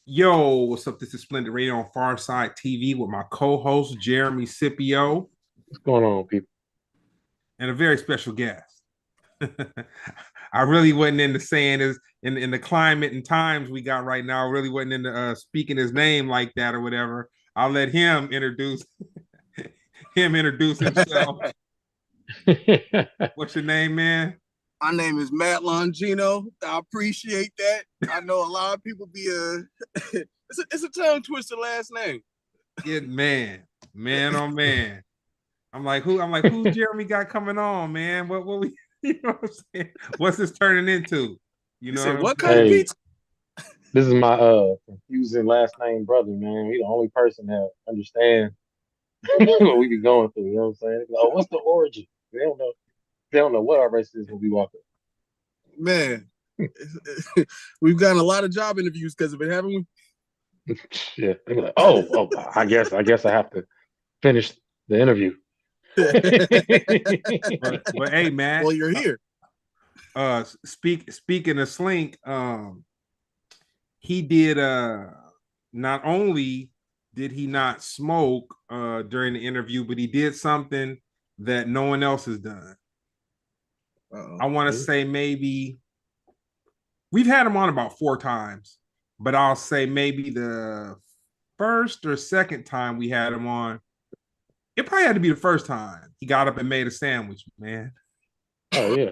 Yo, what's up? This is Splendid Radio on Farside TV with my co-host Jeremy Scipio What's going on, people? and a very special guest. I really wasn't into saying this in the climate and times we got right now. I really wasn't into speaking his name like that or whatever. I'll let him introduce himself. What's your name, man? My name is Matt Longino. I appreciate that. I know a lot of people be it's a tongue twister last name. Good man, man, oh man. I'm like, who Jeremy got coming on, man? What we you know what I'm saying? What's this turning into? You You know said what I'm what kind of saying? Hey, pizza? this is my confusing last name brother, man. He's the only person that understands what we be going through. You know what I'm saying? Oh, what's the origin? They don't know. They don't know what our race is when we walk Man, we've gotten a lot of job interviews because of it, haven't we? up. Yeah, they be like, oh, I guess I have to finish the interview. But hey, Matt, Well, you're here. speaking of Slink, he did not only did he not smoke during the interview, but he did something that no one else has done. Uh-oh. I want to say maybe we've had him on about 4 times, but I'll say maybe the first or second time we had him on, it probably had to be the first time. He got up and made a sandwich, man. Oh yeah.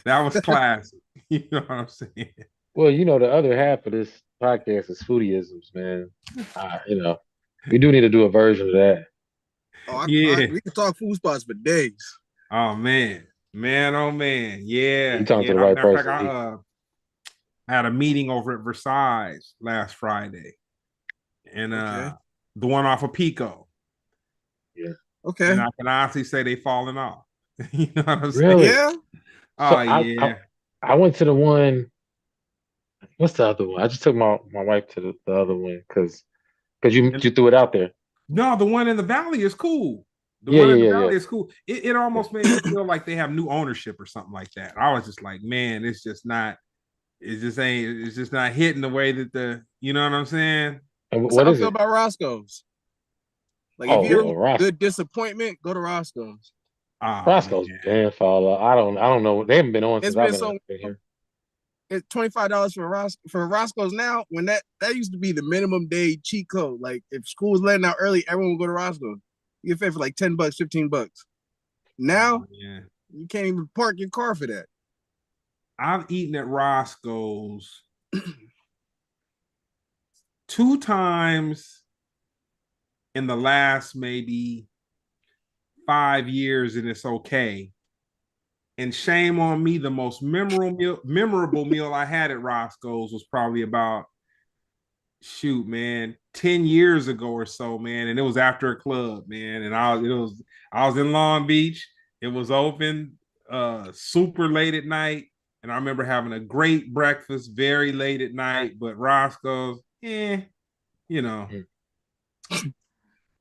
That was classic. You know what I'm saying? Well, the other half of this podcast is foodieisms, man. We do need to do a version of that. Yeah. We can talk food spots for days. Oh man, oh man, You yeah, talking yeah. to the right Matter of fact, person, I D. had a meeting over at Versailles last Friday, and Okay. the one off of Pico, Yeah. and Okay. I can honestly say they falling off. You know what I'm saying? Really? Yeah. Oh So yeah. I went to the one. What's the other one? I just took my wife to the other one because And you threw it out there. no, the one in the valley is cool. The Yeah, one in the yeah, yeah, valley is cool. It yeah, almost made me feel like they have new ownership or something like that. I was just like, man, it's just not. It's just not hitting the way that the. You know what I'm saying? And That's what how I is feel it? about Roscoe's. Like if Oh, you're It, a Ross good disappointment, go to Roscoe's. oh Roscoe's man. been fall off. I don't know. They haven't been on It's since I've been been so been here. it's $25 for Roscoe's now. When that used to be the minimum day cheat code. Like if school was letting out early, everyone would go to Roscoe's. You get fed for like $10, $15. Now Oh yeah. you can't even park your car for that. I've eaten at Roscoe's 2 times in the last maybe 5 years, and it's okay. And shame on me, the most memorable meal I had at Roscoe's was probably about shoot, man, 10 years ago or so, man. And it was after a club, man. And I was in Long Beach. It was open super late at night. And I remember having a great breakfast very late at night, but Roscoe's, you know, Mm. The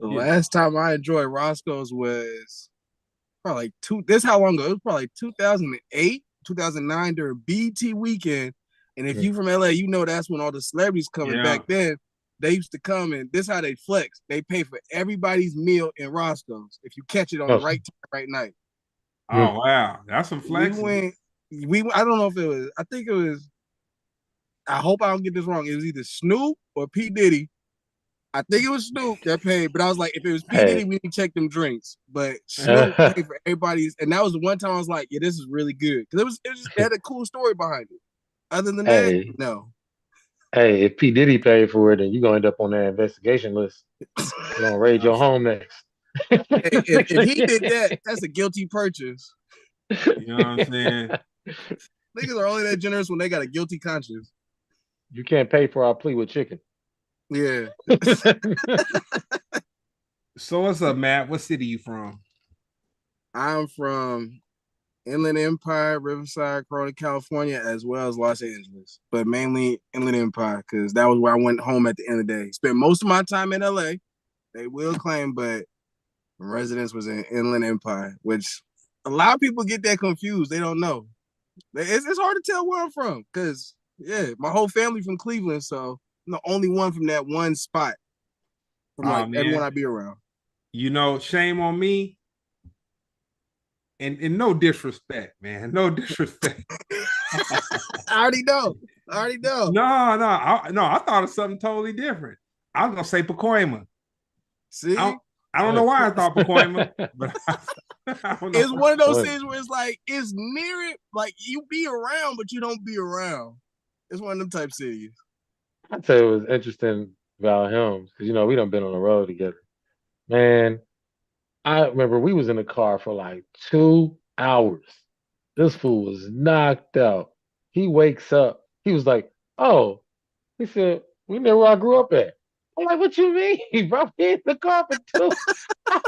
you know. last time I enjoyed Roscoe's was probably like two. This how long ago? It was probably 2008, 2009 during BT weekend. And if Mm. you from LA, you know that's when all the celebrities coming back Yeah. then. They used to come and this how they flex. They pay for everybody's meal in Roscoe's if you catch it on the Oh, right time, right night. mm. Oh wow. That's some We flexing. went. I don't know if it was. I think it was. I hope I don't get this wrong. It was either Snoop or P Diddy. I think it was Snoop that paid, but I was like, if it was P Diddy, Hey. we need to check them drinks. But Snoop paid for everybody's, and that was the one time I was like, yeah, this is really good because it had a cool story behind it. Other than that, Hey. no. Hey, if P. Diddy paid for it, then you're gonna end up on that investigation list. They're gonna raid your home next. Hey, if he did that, that's a guilty purchase. You know what I'm saying? Niggas are only that generous when they got a guilty conscience. You can't pay for our plea with chicken. Yeah, So what's up, Matt? What city you from? I'm from Inland Empire, Riverside, Corona, California, as well as Los Angeles, but mainly Inland Empire because that was where I went home at the end of the day. Spent most of my time in LA. They will claim, but residence was in Inland Empire, which a lot of people get that confused. They don't know. It's hard to tell where I'm from because Yeah, my whole family from Cleveland, so I'm the only one from that one spot from like everyone Man, I be around. shame on me. And no disrespect, man. No disrespect. I already know. I already know. I thought of something totally different. I was gonna say Pacoima. I See, don't, I don't know why I thought Pacoima, but I don't it's know. one of those things where it's like it's near it, like you be around, but you don't be around. It's one of them type cities. I tell you what's interesting about him, because we done been on the road together. Man, I remember we was in the car for like 2 hours. This fool was knocked out. He wakes up. He was like, "Oh," he said, "We know where I grew up at." I'm like, "What you mean, bro? We in the car for 2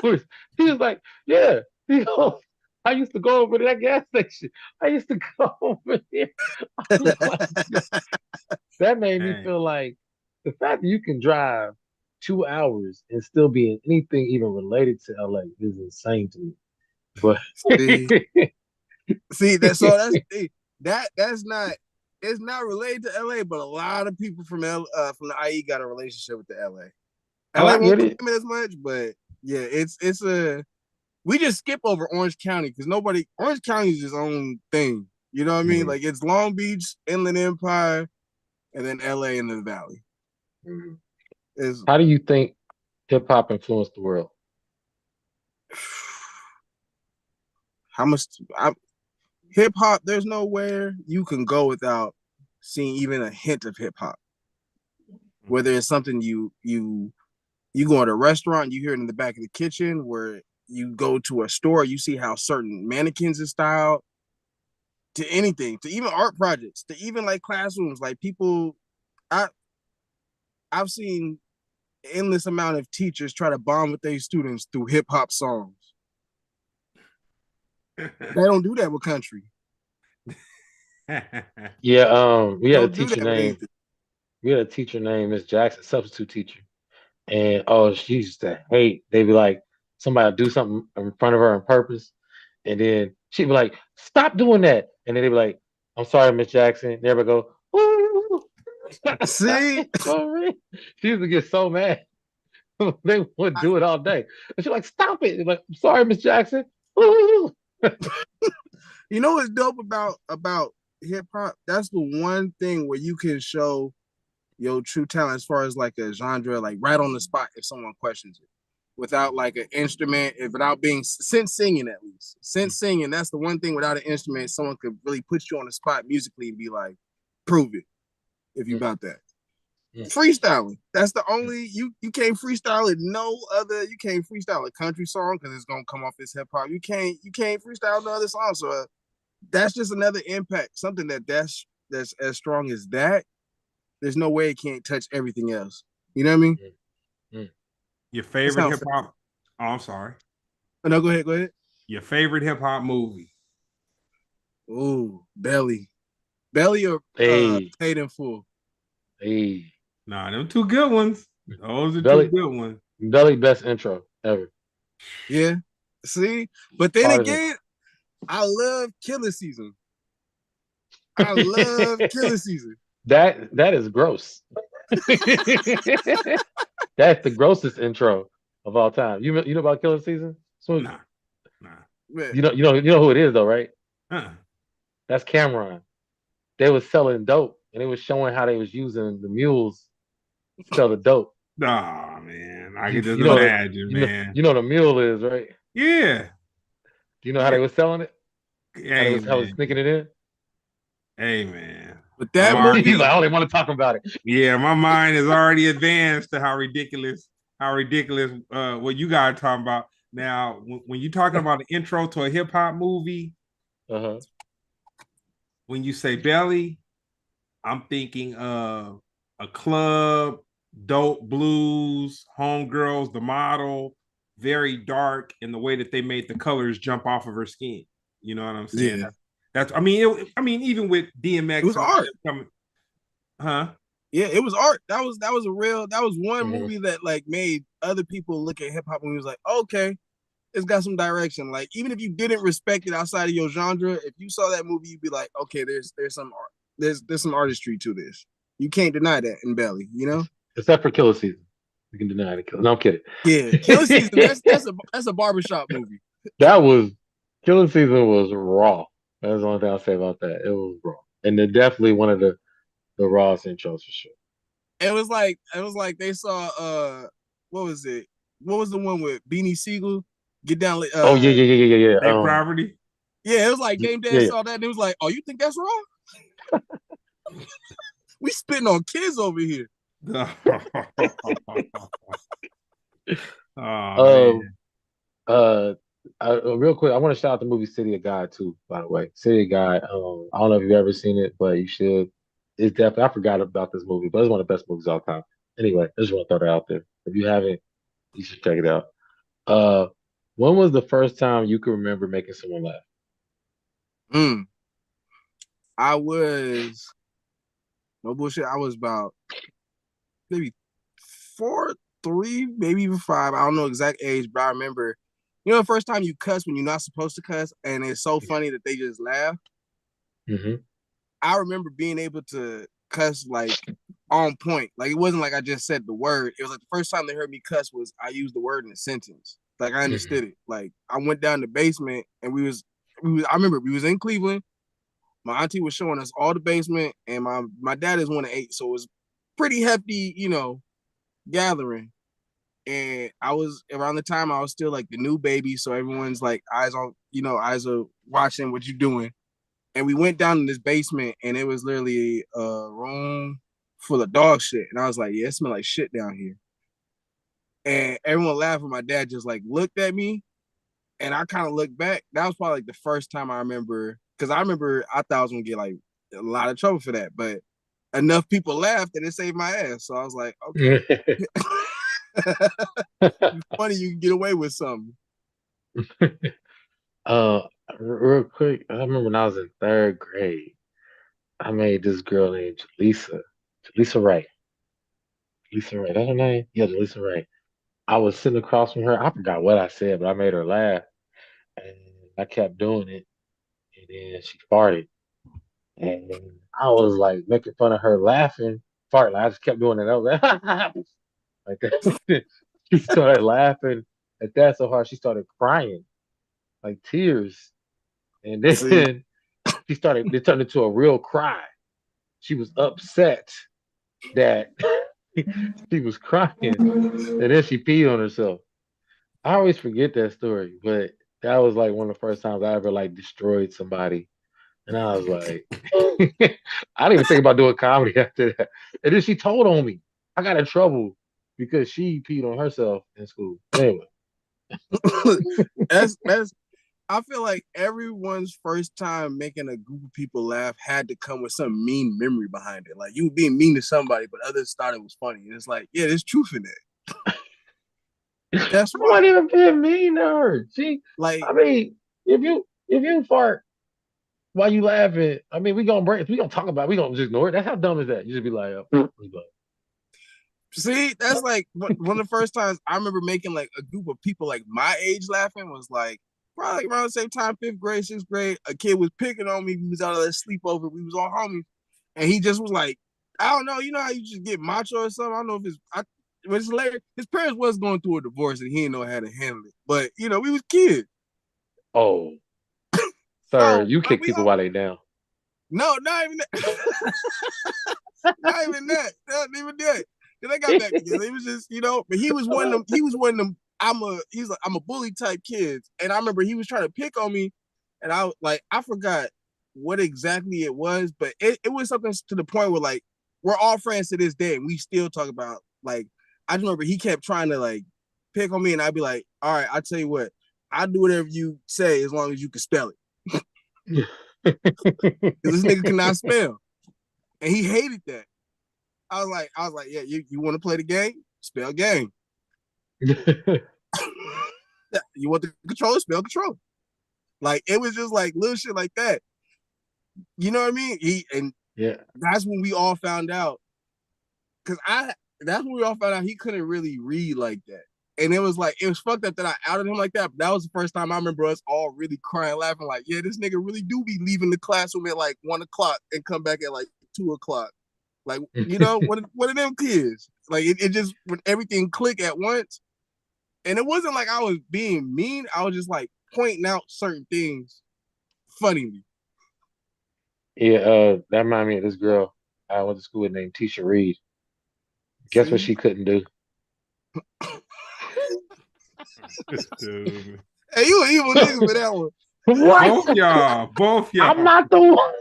hours." He was like, "Yeah." He goes, "I used to go over to that gas station. I used to go over there." I was like, that made me Hey, feel like the fact that you can drive 2 hours and still be in anything even related to LA is insane to me. But see, see that's not it's not related to LA, but a lot of people from from the IE got a relationship with the LA. oh, LA I won't get claim it. it as much, but yeah, it's a we just skip over Orange County because Orange County is its own thing. You know what I mean? Mhm, Like it's Long Beach, Inland Empire, and then LA in the Valley. mhm. Is How do you think hip hop influenced the world? how much hip hop? There's nowhere you can go without seeing even a hint of hip hop. Whether it's something you go to a restaurant, you hear it in the back of the kitchen, where you go to a store, you see how certain mannequins are styled, to anything, to even art projects, to even like classrooms, like people. I I've seen endless amount of teachers try to bond with their students through hip hop songs. They don't do that with country. Yeah, we had a Don't do teacher that with named anything. Miss Jackson, substitute teacher. And oh, she used to hate. They'd be like, somebody would do something in front of her on purpose, and then she'd be like, "Stop doing that!" And then they'd be like, "I'm sorry, Miss Jackson." And everybody go, "Ooh." See, She used to get so mad. They would do it all day, and she's like, "Stop it!" Like, "I'm sorry, Miss Jackson." Ooh. you know what's dope about hip hop? That's the one thing where you can show your true talent as far as like a genre, like right on the spot if someone questions it, without like an instrument, if without being since singing at least. Since singing, that's the one thing without an instrument, someone could really put you on the spot musically and be like, prove it if you about that. Freestyling. That's the only you can't freestyle it. No other you can't freestyle a country song because it's gonna come off as hip hop. You can't freestyle no other song. So that's just another impact. Something that's as strong as that. There's no way it can't touch everything else. You know what I mean? Your That's favorite how. hip hop? Oh, I'm sorry. Oh, no, go ahead. Go ahead. Your favorite hip hop movie? Ooh, Belly or Hey, Paid in Full. hey, Nah, them two good ones. Those are two Belly, good ones. Belly, best intro ever. Yeah. See, but then Hard as again, I love Killer Season. I love Killer Season. that is gross. That's the grossest intro of all time. You know about Killer Season? So Nah, nah. Man, you know who it is though, right? Uh-uh. That's Cameron. They was selling dope and they was showing how they was using the mules to sell the dope. Nah, man. I You can just you know imagine, man. you know what a mule is, right? Yeah. Do you know how Yeah. they was selling it? Hey, How they was man. sneaking it in? Hey, man. but I'm that already, He's like, movie, I don't even want to talk about it. yeah, my mind is already advanced to how ridiculous what you guys are talking about. Now, when you're talking about the intro to a hip hop movie, Uh-huh. when you say belly, I'm thinking of a club, dope blues, homegirls, the model, very dark in the way that they made the colors jump off of her skin. You know what I'm saying? yeah, That's I mean, even with it DMX was and all art. that coming, huh? Yeah, it was art. That was a real. That was one Mhm. movie that like made other people look at hip hop and was like, okay, it's got some direction. Like even if you didn't respect it outside of your genre, if you saw that movie, you'd be like, okay, there's some art. there's some artistry to this. You can't deny that in Belly, you know? Except for Killer Season. You can deny it. No, I'm kidding. Yeah. Killer Season, that's a barbershop movie. That was Killer Season was raw. That's the only thing I'll say about that. It was raw. And they're definitely one of the rawest intros for sure. It was like they saw what was it? What was the one with Beanie Siegel? Get down Oh yeah. Big property. Yeah, it was like Dame Dash saw that and it was like, oh, you think that's raw? We spitting on kids over here. Oh, real quick, I want to shout out the movie City of God too, by the way. City of God. I don't know if you've ever seen it, but you should. It's definitely, I forgot about this movie, but it's one of the best movies of all time. Anyway, I just want to throw that out there. If you haven't, you should check it out. When was the first time you can remember making someone laugh? I was no bullshit. I was about maybe 4, 3, maybe even 5. I don't know exact age, but I remember, the first time you cuss when you're not supposed to cuss, and it's so funny that they just laugh. Mm-hmm. I remember being able to cuss like on point. Like it wasn't like I just said the word. It was like the first time they heard me cuss was I used the word in a sentence. Like I understood it. Like I went down the basement and I remember we was in Cleveland. My auntie was showing us all the basement, and my dad is 1 of 8, so it was pretty hefty, gathering. And I was around the time I was still like the new baby, so everyone's like eyes are watching what you're doing. And we went down in this basement, and it was literally a room full of dog shit. And I was like, yeah, it smells like shit down here. And everyone laughed, and my dad just like looked at me, and I kind of looked back. That was probably like the first time I remember, because I thought I was gonna get like a lot of trouble for that, but enough people laughed that it saved my ass. So I was like, okay. Funny, you can get away with something. Real quick, I remember when I was in 3rd grade, I made this girl named Jaleesa Wright. Jaleesa Wright, that's her name? Yeah, Jaleesa Wright. I was sitting across from her. I forgot what I said, but I made her laugh. And I kept doing it. And then she farted. And I was like making fun of her laughing, farting. Like, I just kept doing it. I was like, like that. She started laughing at that so hard she started crying, like tears. And then it turned into a real cry. She was upset that she was crying. And then she peed on herself. I always forget that story, but that was like one of the first times I ever like destroyed somebody. And I was like, I didn't even think about doing comedy after that. And then she told on me. I got in trouble because she peed on herself in school. Anyway. that's I feel like everyone's first time making a group of people laugh had to come with some mean memory behind it. Like you were being mean to somebody, but others thought it was funny. And it's like, yeah, there's truth in that. That's why. I wasn't even being mean to her. I mean, if you fart while you laughing, I mean, we gonna talk about it. We gonna just ignore it. That's how dumb is that? You just be like, see, that's like one of the first times I remember making like a group of people like my age laughing was like probably around the same time, 5th grade, 6th grade. A kid was picking on me. We was out of that sleepover. We was all homies, and he just was like, I don't know, you know how you just get macho or something. I don't know if it's hilarious. His parents was going through a divorce, and he didn't know how to handle it. But we was kids. Oh, sir, you kick people while they down. No, not even that. Not even that. Not even that. They got back together. It was just, but he was one of them. I'm a bully type kids. And I remember he was trying to pick on me. And I forgot what exactly it was, but it was something to the point where like we're all friends to this day and we still talk about like I just remember he kept trying to like pick on me and I'd be like, all right, I'll tell you what, I'll do whatever you say as long as you can spell it. This nigga cannot spell. And he hated that. I was like, yeah, you want to play the game? Spell game. You want the controller? Spell controller. Like it was just like little shit like that. You know what I mean? That's when we all found out. That's when we all found out he couldn't really read like that. And it was fucked up that I outed him like that. But that was the first time I remember us all really crying, laughing, like, yeah, this nigga really do be leaving the classroom at like 1:00 and come back at like 2:00. Like, you know, what are them kids? Like it just when everything click at once. And it wasn't like I was being mean. I was just like pointing out certain things funnily. Yeah, that reminded me of this girl I went to school with named Tisha Reed. Guess what See? she couldn't do? Dude. Hey, you an evil nigga for that one. What? Both y'all. I'm not the one.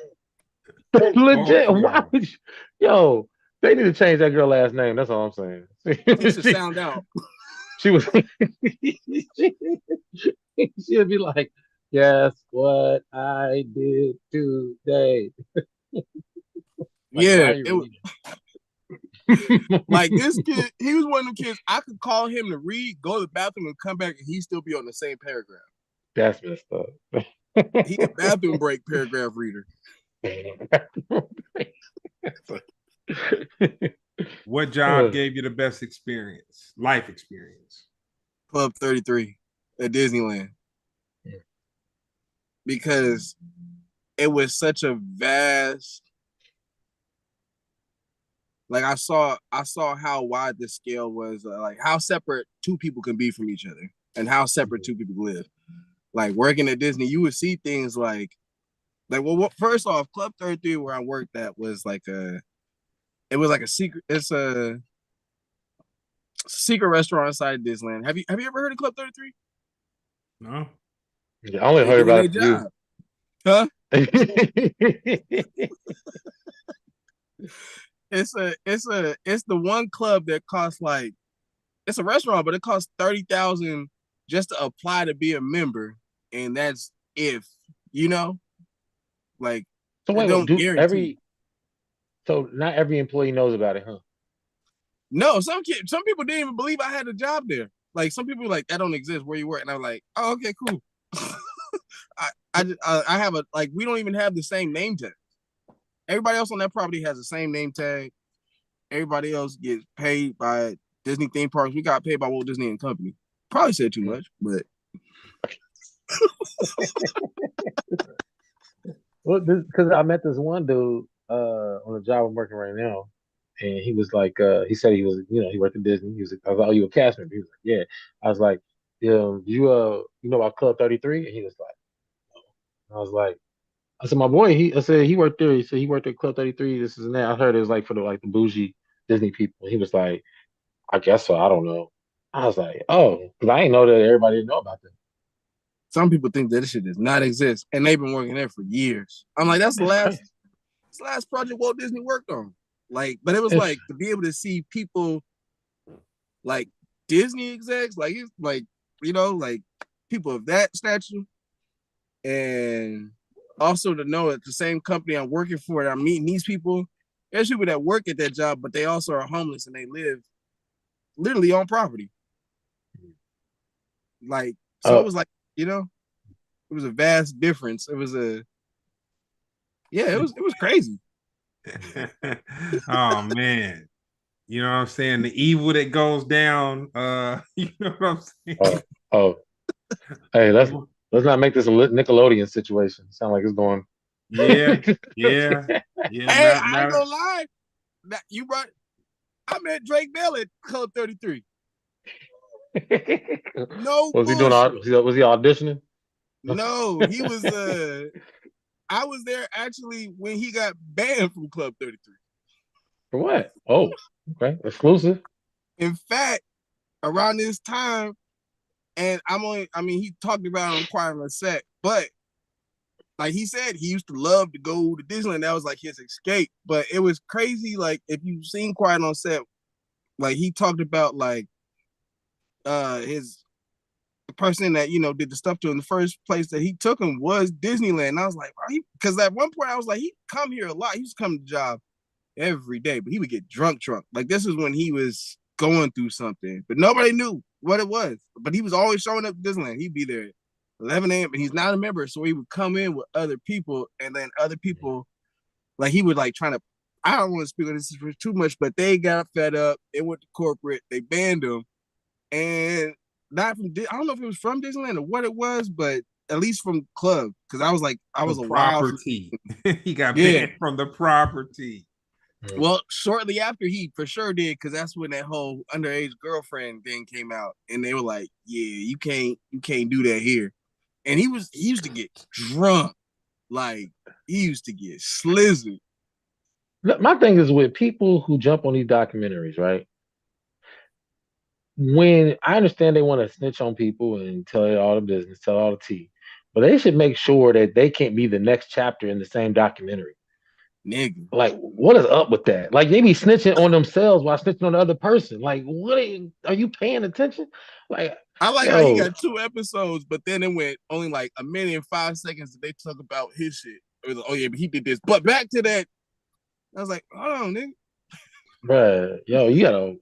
Legit. Both Why y'all. would you? Yo, they need to change that girl last name. That's all I'm saying. Tisha sound out. She was. She'd be like, "Guess what I did today?" Like, Yeah, why are you reading? like this kid, he was one of them kids. I could call him to read, go to the bathroom, and come back, and he'd still be on the same paragraph. That's messed up. He a bathroom break paragraph reader. What job gave you the best experience, life experience? Club 33 at Disneyland. Because it was such a vast, like I saw how wide the scale was, like how separate two people can be from each other and how separate two people live. Like working at Disney, you would see things like well, first off, Club 33 where I worked at was like a secret. It's a secret restaurant inside Disneyland. Have you ever heard of Club 33? No. I only heard about it from you. Huh? It's the one club that costs like, it's a restaurant, but it costs $30,000 just to apply to be a member, and that's if you know, like. So wait, don't guarantee. So not every employee knows about it, huh? No, some people didn't even believe I had a job there. Like some people were like, that don't exist where you work, and I'm like, oh, okay, cool. I have we don't even have the same name tag. Everybody else on that property has the same name tag. Everybody else gets paid by Disney theme parks. We got paid by Walt Disney and Company. Probably said too much, but well, because I met this one dude on the job I'm working right now, and he was like, he said he was, he worked at Disney. He was like, I was like, oh, you a cast member? He was like, yeah. I was like, you know about Club 33? And he was like, no. I was like, I said, my boy, I said he worked there. He said he worked at Club 33. This is and that. I heard it was like for the bougie Disney people. He was like, I guess so. I don't know. I was like, oh, because I didn't know that everybody didn't know about that. Some people think that this shit does not exist, and they've been working there for years. I'm like, that's the last project Walt Disney worked on. Like, but it was like to be able to see people like Disney execs, like it's like, like people of that stature, and also to know at the same company I'm working for, and I'm meeting these people. There's people that work at that job, but they also are homeless and they live literally on property. Like, so it was like, it was a vast difference. It was it was crazy. Oh man. You know what I'm saying? The evil that goes down, you know what I'm saying? Hey, let's not make this a Nickelodeon situation. Sound like it's going. Yeah. Hey, I ain't gonna lie. I met Drake Bell at Club 33. No, was he doing? Was he auditioning? No, he was. I was there actually when he got banned from Club 33. For what? Oh, okay, exclusive. In fact, around this time, and he talked about it on Quiet on Set, but like he said, he used to love to go to Disneyland. That was like his escape. But it was crazy. Like if you've seen Quiet on Set, like he talked about like the person that did the stuff to him. The first place that he took him was Disneyland. And I was like, because at one point I was like, he come here a lot. He used to come to the job every day, but he would get drunk. Like this is when he was going through something, but nobody knew what it was. But he was always showing up at Disneyland. He'd be there at 11 a.m. but he's not a member, so he would come in with other people, and then other people, like he would like trying to. I don't want to speak on this for too much, but they got fed up. They went to corporate. They banned him. and not from I don't know if it was from Disneyland or what it was, but at least from club, because I was like I The was a while from property. He got yeah. banned from the property. Well, shortly after he for sure did, because that's when that whole underage girlfriend thing came out, and they were like, "Yeah, you can't do that here." And he used to get drunk, like he used to get slizzard. My thing is with people who jump on these documentaries, right? When I understand they want to snitch on people and tell all the business, tell all the tea, but they should make sure that they can't be the next chapter in the same documentary. Nigga. Like, what is up with that? Like, they be snitching on themselves while snitching on the other person. Like, what are you paying attention? Like, I like how he yo, got 2 episodes, but then it went only like a minute and 5 seconds that they talk about his shit. It was like, oh yeah, but he did this. But back to that, I was like, hold on, nigga. bruh, yo, you gotta.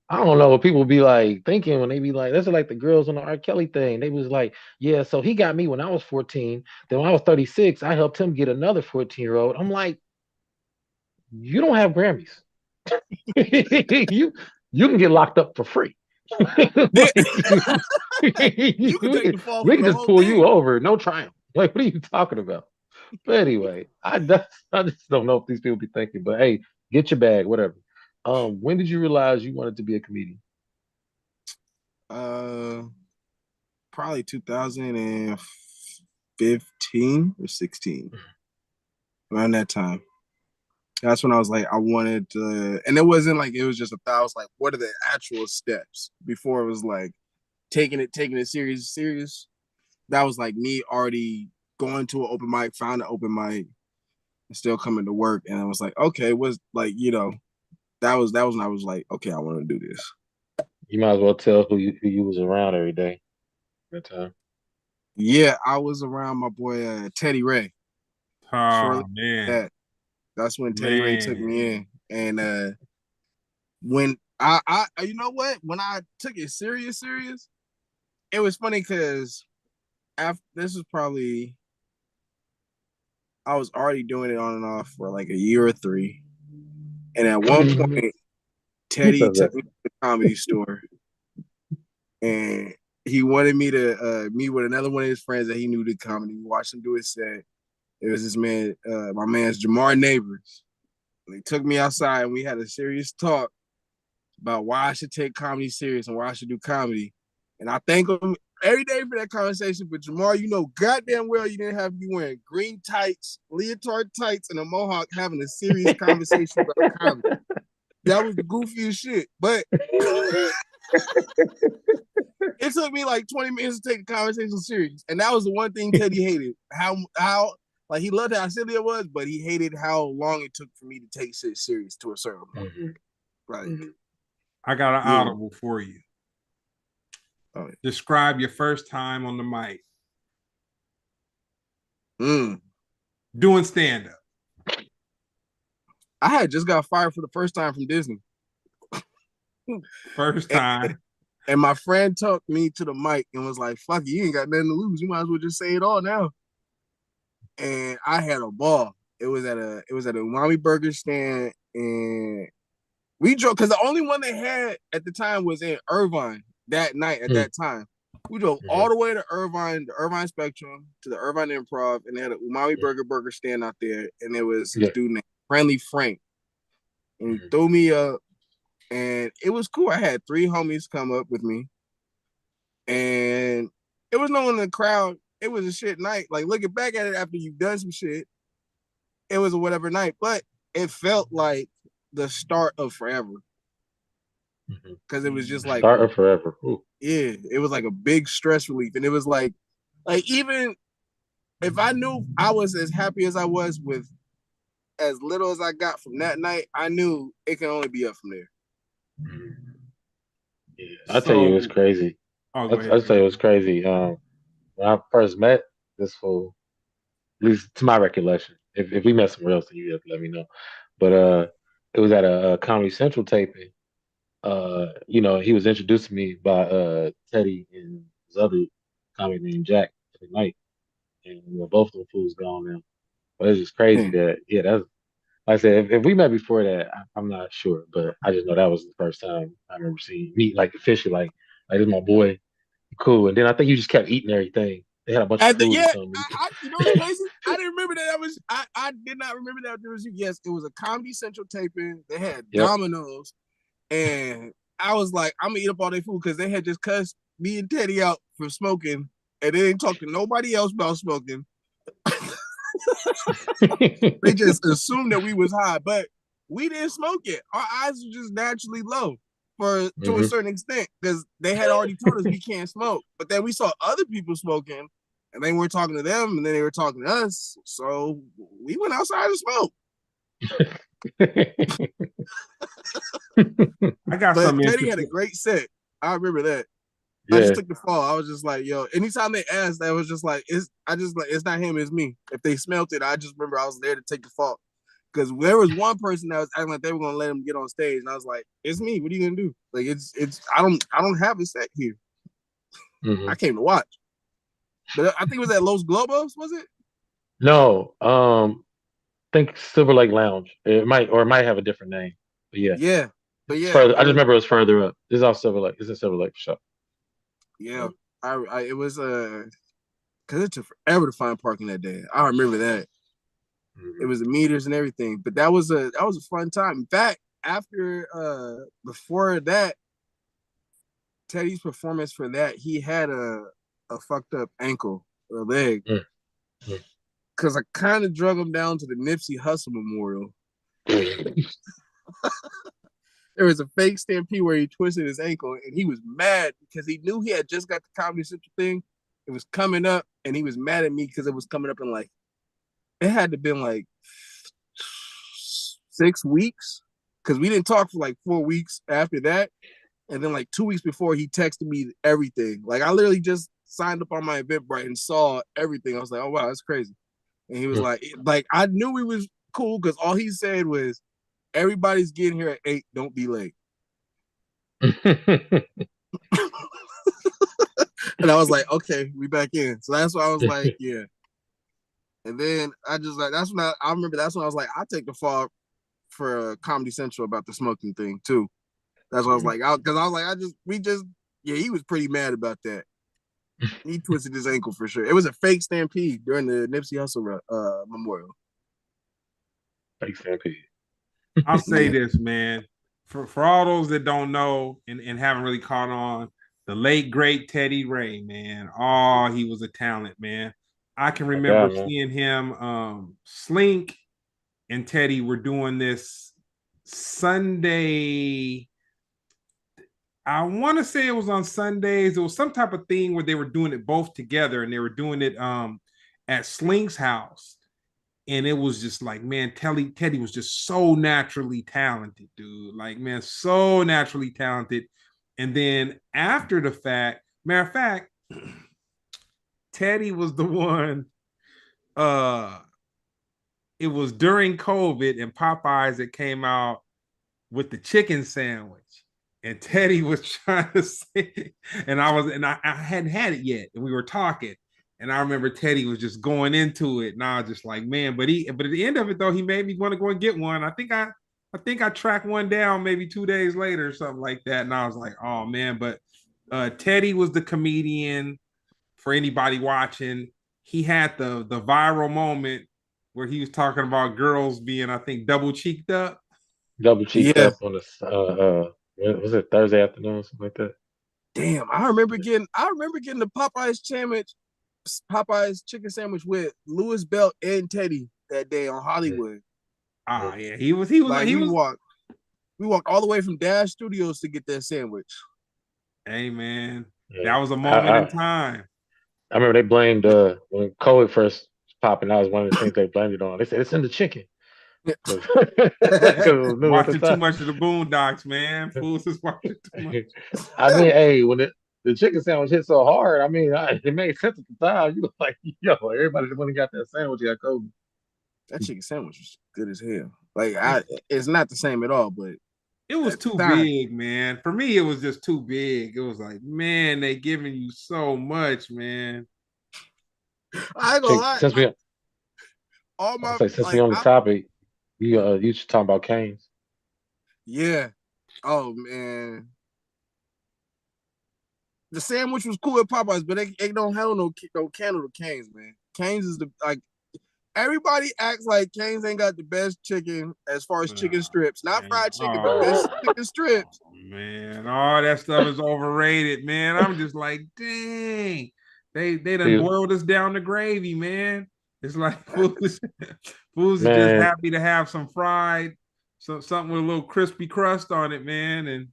I don't know what people be like thinking when they be like, that's like the girls on the R. Kelly thing. They was like, yeah, so he got me when I was 14. Then when I was 36, I helped him get another 14-year-old. I'm like, you don't have Grammys. you can get locked up for free. Yeah. we You can take the fall for can the just whole pull thing. you over, no trial. Like, what are you talking about? But anyway, I just don't know if these people be thinking. But hey, get your bag, whatever. When did you realize you wanted to be a comedian? Uh, Probably 2015 or 16, around that time. That's when I was like, I wanted to, and it wasn't like it was just a thought. I was like, what are the actual steps before it was like taking it serious. That was like me already going to an open mic, found an open mic, and still coming to work. And I was like, okay, was like, that was when I was like, okay, I want to do this. You might as well tell who you was around every day. That time. Yeah, I was around my boy Teddy Ray. Oh Shortly man. after that's when Teddy Ray took Man. me in. And when I you know what? When I took it serious, it was funny because after this was probably I was already doing it on and off for like a year or three. And at one point, He Teddy says that. took me to the comedy store and he wanted me to meet with another one of his friends that he knew did comedy. We watched him do his set. It was this man, my man's Jamar Neighbors. And he took me outside and we had a serious talk about why I should take comedy serious and why I should do comedy. And I thank him every day for that conversation. But Jamar, you know goddamn well you didn't have to be wearing green tights, leotard tights, and a mohawk having a serious conversation about comedy. That was the goofiest shit. But it took me like 20 minutes to take the conversation serious. And that was the one thing Teddy hated. How like he loved how silly it was, but he hated how long it took for me to take shit serious to a certain point. Right. I got an audible for you. Oh, yeah. Describe your first time on the mic. Doing stand-up. I had just got fired for the first time from Disney. First time. And my friend took me to the mic and was like, fuck it, you ain't got nothing to lose. You might as well just say it all now. And I had a ball. It was at a umami burger stand, and we drove because the only one they had at the time was in Irvine that night at that time. We drove all the way to Irvine, the Irvine Spectrum, to the Irvine Improv, and they had an umami burger stand out there, and it was this dude named Friendly Frank. And he threw me up, and it was cool. I had 3 homies come up with me, and it was no one in the crowd. It was a shit night. Like, looking back at it after you've done some shit, it was a whatever night, but it felt like the start of forever. Because it was just like start of forever. Ooh. Yeah, it was like a big stress relief. And it was like even if I knew I was as happy as I was with as little as I got from that night, I knew it can only be up from there. Yeah, I'll tell you it was crazy. I'll tell you it was crazy. When I first met this fool, at least to my recollection, if we met somewhere else, then you have to let me know. But it was at a Comedy Central taping. He was introduced to me by Teddy and his other comic named Jack Knight. And both of them fools gone now. But it's just crazy that that's like I said, if we met before that, I'm not sure, but I just know that was the first time I remember seeing me like officially like Like, this is my boy. Cool. And then I think you just kept eating everything. They had a bunch of food or Yeah, something. you know what's crazy? I didn't remember that. I did not remember that there was. Yes, it was a Comedy Central taping. They had Yep. Domino's, and I was like, I'm gonna eat up all their food because they had just cussed me and Teddy out for smoking, and they didn't talk to nobody else about smoking. They just assumed that we was high, but we didn't smoke it. Our eyes were just naturally low to a certain extent because they had already told us we can't smoke. But then we saw other people smoking, and they weren't talking to them, and then they were talking to us. So we went outside to smoke. I got But something Teddy had a interesting. great set. I remember that. Yeah. I just took the fall. I was just like, yo, anytime they asked, I was just like, it's not him, it's me. If they smelt it, I just remember I was there to take the fault. Because there was one person that was acting like they were gonna let him get on stage, and I was like, "It's me. What are you gonna do? Like, it's I don't have a set here. I came to watch." But I think it was at Los Globos, was it? No, think Silver Lake Lounge. It might have a different name. But yeah. Yeah, but It's yeah, further. I just remember it was further up. This is all Silver Lake. It's in Silver Lake for sure. yeah. It was because it took forever to find parking that day. I remember that. It was the meters and everything, but that was a fun time. In fact, before that, Teddy's performance for that, he had a fucked up ankle or leg. Because I kind of drug him down to the Nipsey Hussle Memorial. There was a fake stampede where he twisted his ankle, and he was mad because he knew he had just got the Comedy Central thing. It was coming up, and he was mad at me because it was coming up in like, it had to been like 6 weeks because we didn't talk for like 4 weeks after that. And then like 2 weeks before, he texted me everything. Like I literally just signed up on my Eventbrite and saw everything. I was like, oh wow, that's crazy. And he was like I knew he was cool because all he said was, everybody's getting here at 8, don't be late. And I was like, okay, we back in. So that's why I was like, yeah. And then I just like, that's when I remember that's when I was like, I'll take the fall for Comedy Central about the smoking thing too. That's what I was like, because I was like, he was pretty mad about that. He twisted his ankle for sure. It was a fake stampede during the Nipsey Hussle memorial. Fake stampede. I'll say this, man. For all those that don't know and haven't really caught on, the late great Teddy Ray, man. Oh, he was a talent, man. I can remember seeing him. Slink and Teddy were doing this Sunday. I want to say it was on Sundays. It was some type of thing where they were doing it both together, and they were doing it at Slink's house. And it was just like, man, Teddy was just so naturally talented, dude. Like, man, so naturally talented. And then after the fact, matter of fact, Teddy was the one. It was during COVID and Popeyes that came out with the chicken sandwich. And Teddy was trying to say, and I hadn't had it yet, and we were talking. And I remember Teddy was just going into it, and I was just like, man. But at the end of it though, he made me want to go and get one. I think I tracked one down maybe 2 days later or something like that, and I was like, oh man. But Teddy was the comedian. For anybody watching, he had the viral moment where he was talking about girls being, I think, double cheeked up. Double cheeked up on the was it Thursday afternoon, something like that? Damn, I remember getting the Popeyes chicken sandwich with Louis Belt and Teddy that day on Hollywood. Yeah, he was. We walked all the way from Dash Studios to get that sandwich. Hey man, that was a moment in time. I remember they blamed when COVID first popping. That was one of the things they blamed it on. They said it's in the chicken. Watching too much of the Boondocks, man. Fools is watching too much. I mean, hey, when the chicken sandwich hit so hard, I mean, it made sense at the time. You were like, yo, everybody that went and got that sandwich got COVID. That chicken sandwich was good as hell. Like, it's not the same at all, but it was too big, man. For me, it was just too big. It was like, man, they giving you so much, man. I ain't gonna lie. Since we on the topic, you should talk about Cane's. Yeah. Oh man. The sandwich was cool at Popeyes, but they don't have no candle to Cane's, man. Cane's is the like everybody acts like Cane's ain't got the best chicken as far as chicken strips, not Man. fried chicken, the best chicken strips. Man, all that stuff is overrated, man. I'm just like, dang, they done See, boiled us down to gravy, man. It's like foods are just man, happy to have some fried, something with a little crispy crust on it, man. And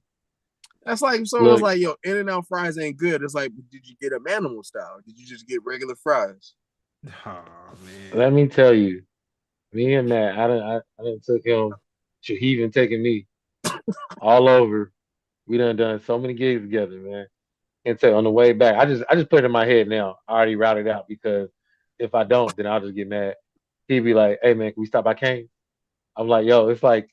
That's like if someone was look, like, yo, In-N-Out fries ain't good. It's like, did you get them animal style? Did you just get regular fries? oh man, let me tell you, me and Matt, I done took him. He even taken me all over. We done so many gigs together, man. And so on the way back, I just put it in my head now. I already routed out because if I don't, then I'll just get mad. He'd be like, "Hey man, can we stop by Kane?" I'm like, "Yo, it's like,"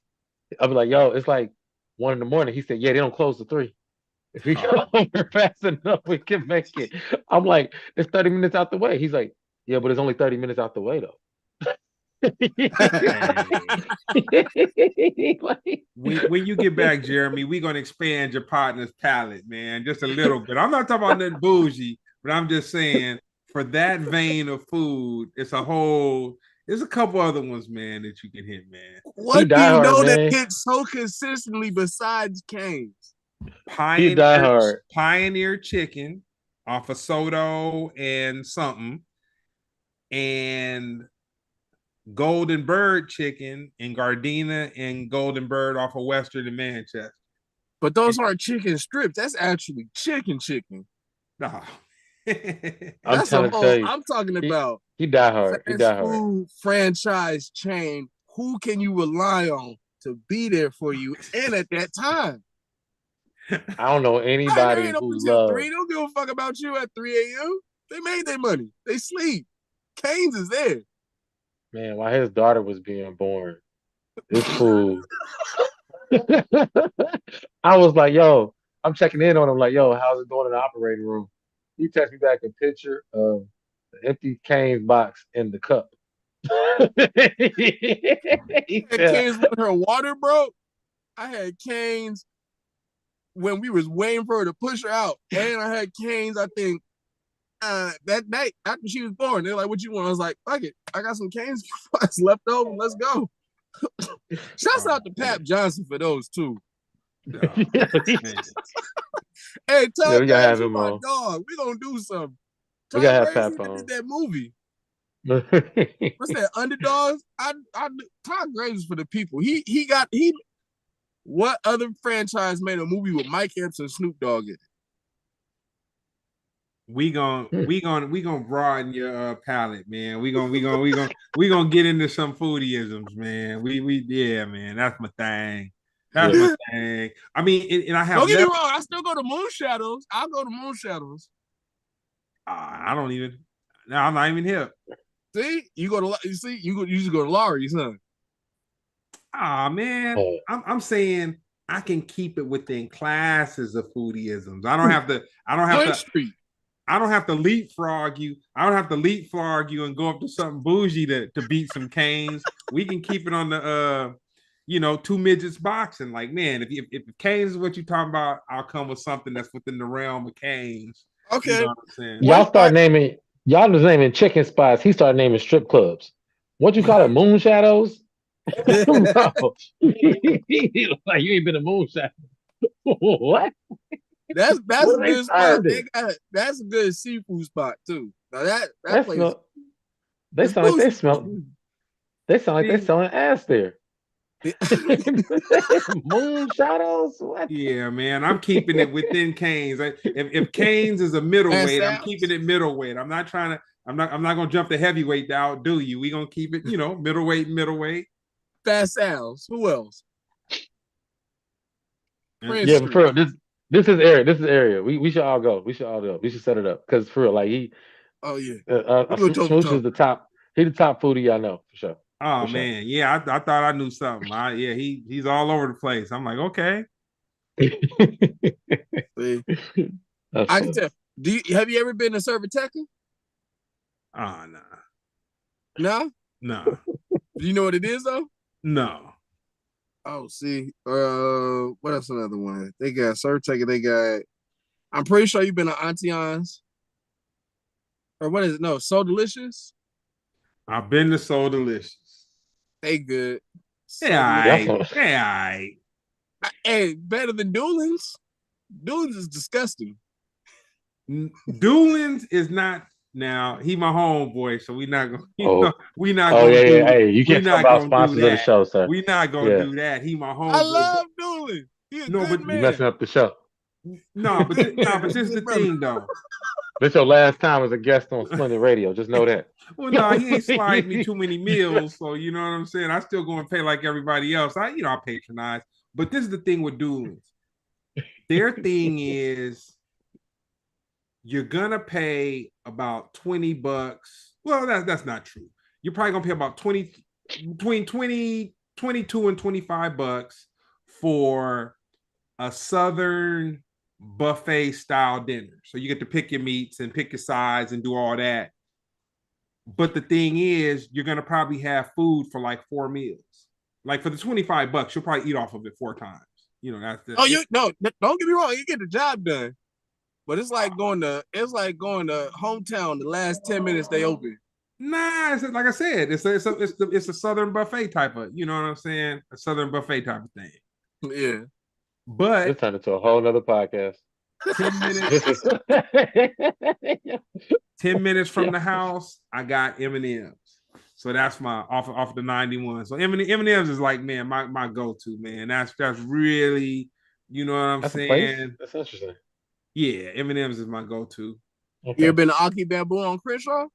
I'll be like, "Yo, it's like 1 in the morning." He said, "Yeah, they don't close till 3. If we oh, go over fast enough, we can make it." I'm like, "It's 30 minutes out the way." He's like, "Yeah, but it's only 30 minutes out the way though." hey. When you get back, Jeremy, we're gonna expand your partner's palate, man, just a little bit. I'm not talking about nothing bougie, but I'm just saying for that vein of food, there's a couple other ones, man, that you can hit, man. He What do you diehard, know that man. hits so consistently besides Cane's? He Pioneer diehard. Pioneer chicken off of Soto and something, and Golden Bird chicken in Gardena and Golden Bird off of Western and Manchester. But those aren't chicken strips. That's actually chicken. No. I'm That's a trying to whole. tell you, I'm talking he about he diehard. He fast diehard. food franchise chain. Who can you rely on to be there for you and at that time? I don't know Pioneer anybody ain't open who till 3. loves. They don't give a fuck about you at 3 a.m. They made their money. They sleep. Cane's is there. Man, while his daughter was being born, this fool. I was like, yo, I'm checking in on him, like, yo, how's it going in the operating room? He texted me back a picture of the empty Cane's box in the cup. He I had said, Cane's when her water broke. I had Cane's when we was waiting for her to push her out. And I had Cane's, I think, that night after she was born. They're like, what you want? I was like, fuck it. I got some Cane's left over. Let's go. Shouts out to Pap Johnson for those too. Oh, yeah, man. Hey, yeah, Todd we gotta Graves, have you him my on. dog. We gonna do something. We Todd gotta have Graves Pap even did on. that movie. What's that? Underdogs. Todd Graves is for the people. He. What other franchise made a movie with Mike Epps and Snoop Dogg in it? We gonna broaden your palate, man. We gonna get into some foodieisms, man. Yeah, man. That's my thing. That's Yeah. my thing. I mean, and I have Don't get me left. wrong. I still go to Moon Shadows. I'll go to Moon Shadows. I don't even. No, I'm not even hip. See, you go to you just go to Laurie's, huh? Ah, man. Oh, I'm saying I can keep it within classes of foodieisms. I don't have to. I don't have Flint to. Street. I don't have to leapfrog you. I don't have to leapfrog you and go up to something bougie to beat some Canes. We can keep it on the two midgets boxing. Like, man, if Canes is what you're talking about, I'll come with something that's within the realm of Canes. You know Okay. what I'm saying? y'all One start naming y'all was naming chicken spots. He started naming strip clubs. What you call it? Moon shadows? Bro. Like you ain't been a moon shadow. What? that's What a are they good spot. They serving? got that's a good seafood spot too. Now that That place smell they is sound like bougie. they sound like they See, selling ass there. Moon shadows? What? yeah, man, I'm keeping it within Canes. If Canes is a Fast middleweight, I'm keeping Sal's. it middleweight. I'm not trying to. I'm not gonna jump the heavyweight to outdo you. We gonna keep it, middleweight. Fast Sal's. Who else? And Prince Yeah, but for Street. real, this is area. This is area. We should all go. We should all go. We should set it up because for real, like Oh yeah. We go toe for Smooch is toe. the top. He the top foodie I know for sure. oh For sure. man, yeah, I thought I knew something. Yeah, he's all over the place. I'm like, okay. See, That's I can funny. tell. Have you ever been to Cerviteca? Oh no, No? no, Do you know what it is though? no. Oh, see. What else another one? They got Cerviteca, they got I'm pretty sure you've been to Antion's. Or what is it? No, So Delicious. I've been to So Delicious. They good. Yeah, So That's delicious. what, yeah. Hey, better than Doolin's. Doolin's is disgusting. Doolins is not now. He my homeboy, so we not gonna. oh, We not oh gonna yeah, yeah. do. Hey, you We can't talk not about gonna do sponsors of the that. show, sir. We not gonna Yeah, do that. He my I homeboy, but love Doolin. He a no, good but you man. messing up the show. no, but Good no, man. but He's a this is the good brother. thing though. This your last time as a guest on Splendid Radio. Just know that. Well, no, he ain't slide me too many meals, so you know what I'm saying. I still go and pay like everybody else. I patronize, but this is the thing with Doolins. Their thing is you're gonna pay about $20. Well, that's not true. You're probably gonna pay about 20 between 20, 22 and $25 for a southern buffet style dinner. So you get to pick your meats and pick your sides and do all that. But the thing is, you're gonna probably have food for like 4 meals. Like for the $25, you'll probably eat off of it 4 times. You know, that's the Oh, you no, don't get me wrong. You get the job done, but it's like going to hometown. The last 10 minutes they open. Nah, it's like I said, it's a southern buffet type of, you know what I'm saying? A southern buffet type of thing. Yeah. This But turned into a whole nother podcast. 10 minutes, 10 minutes from Yeah. the house, I got M&M's. So that's my off the 91. So M&M's is like, man, my go-to, man. That's really, you know what I'm That's a place. saying? That's interesting. Yeah, M&M's is my go-to. You ever Okay. been to Aki Bamboo on Crenshaw?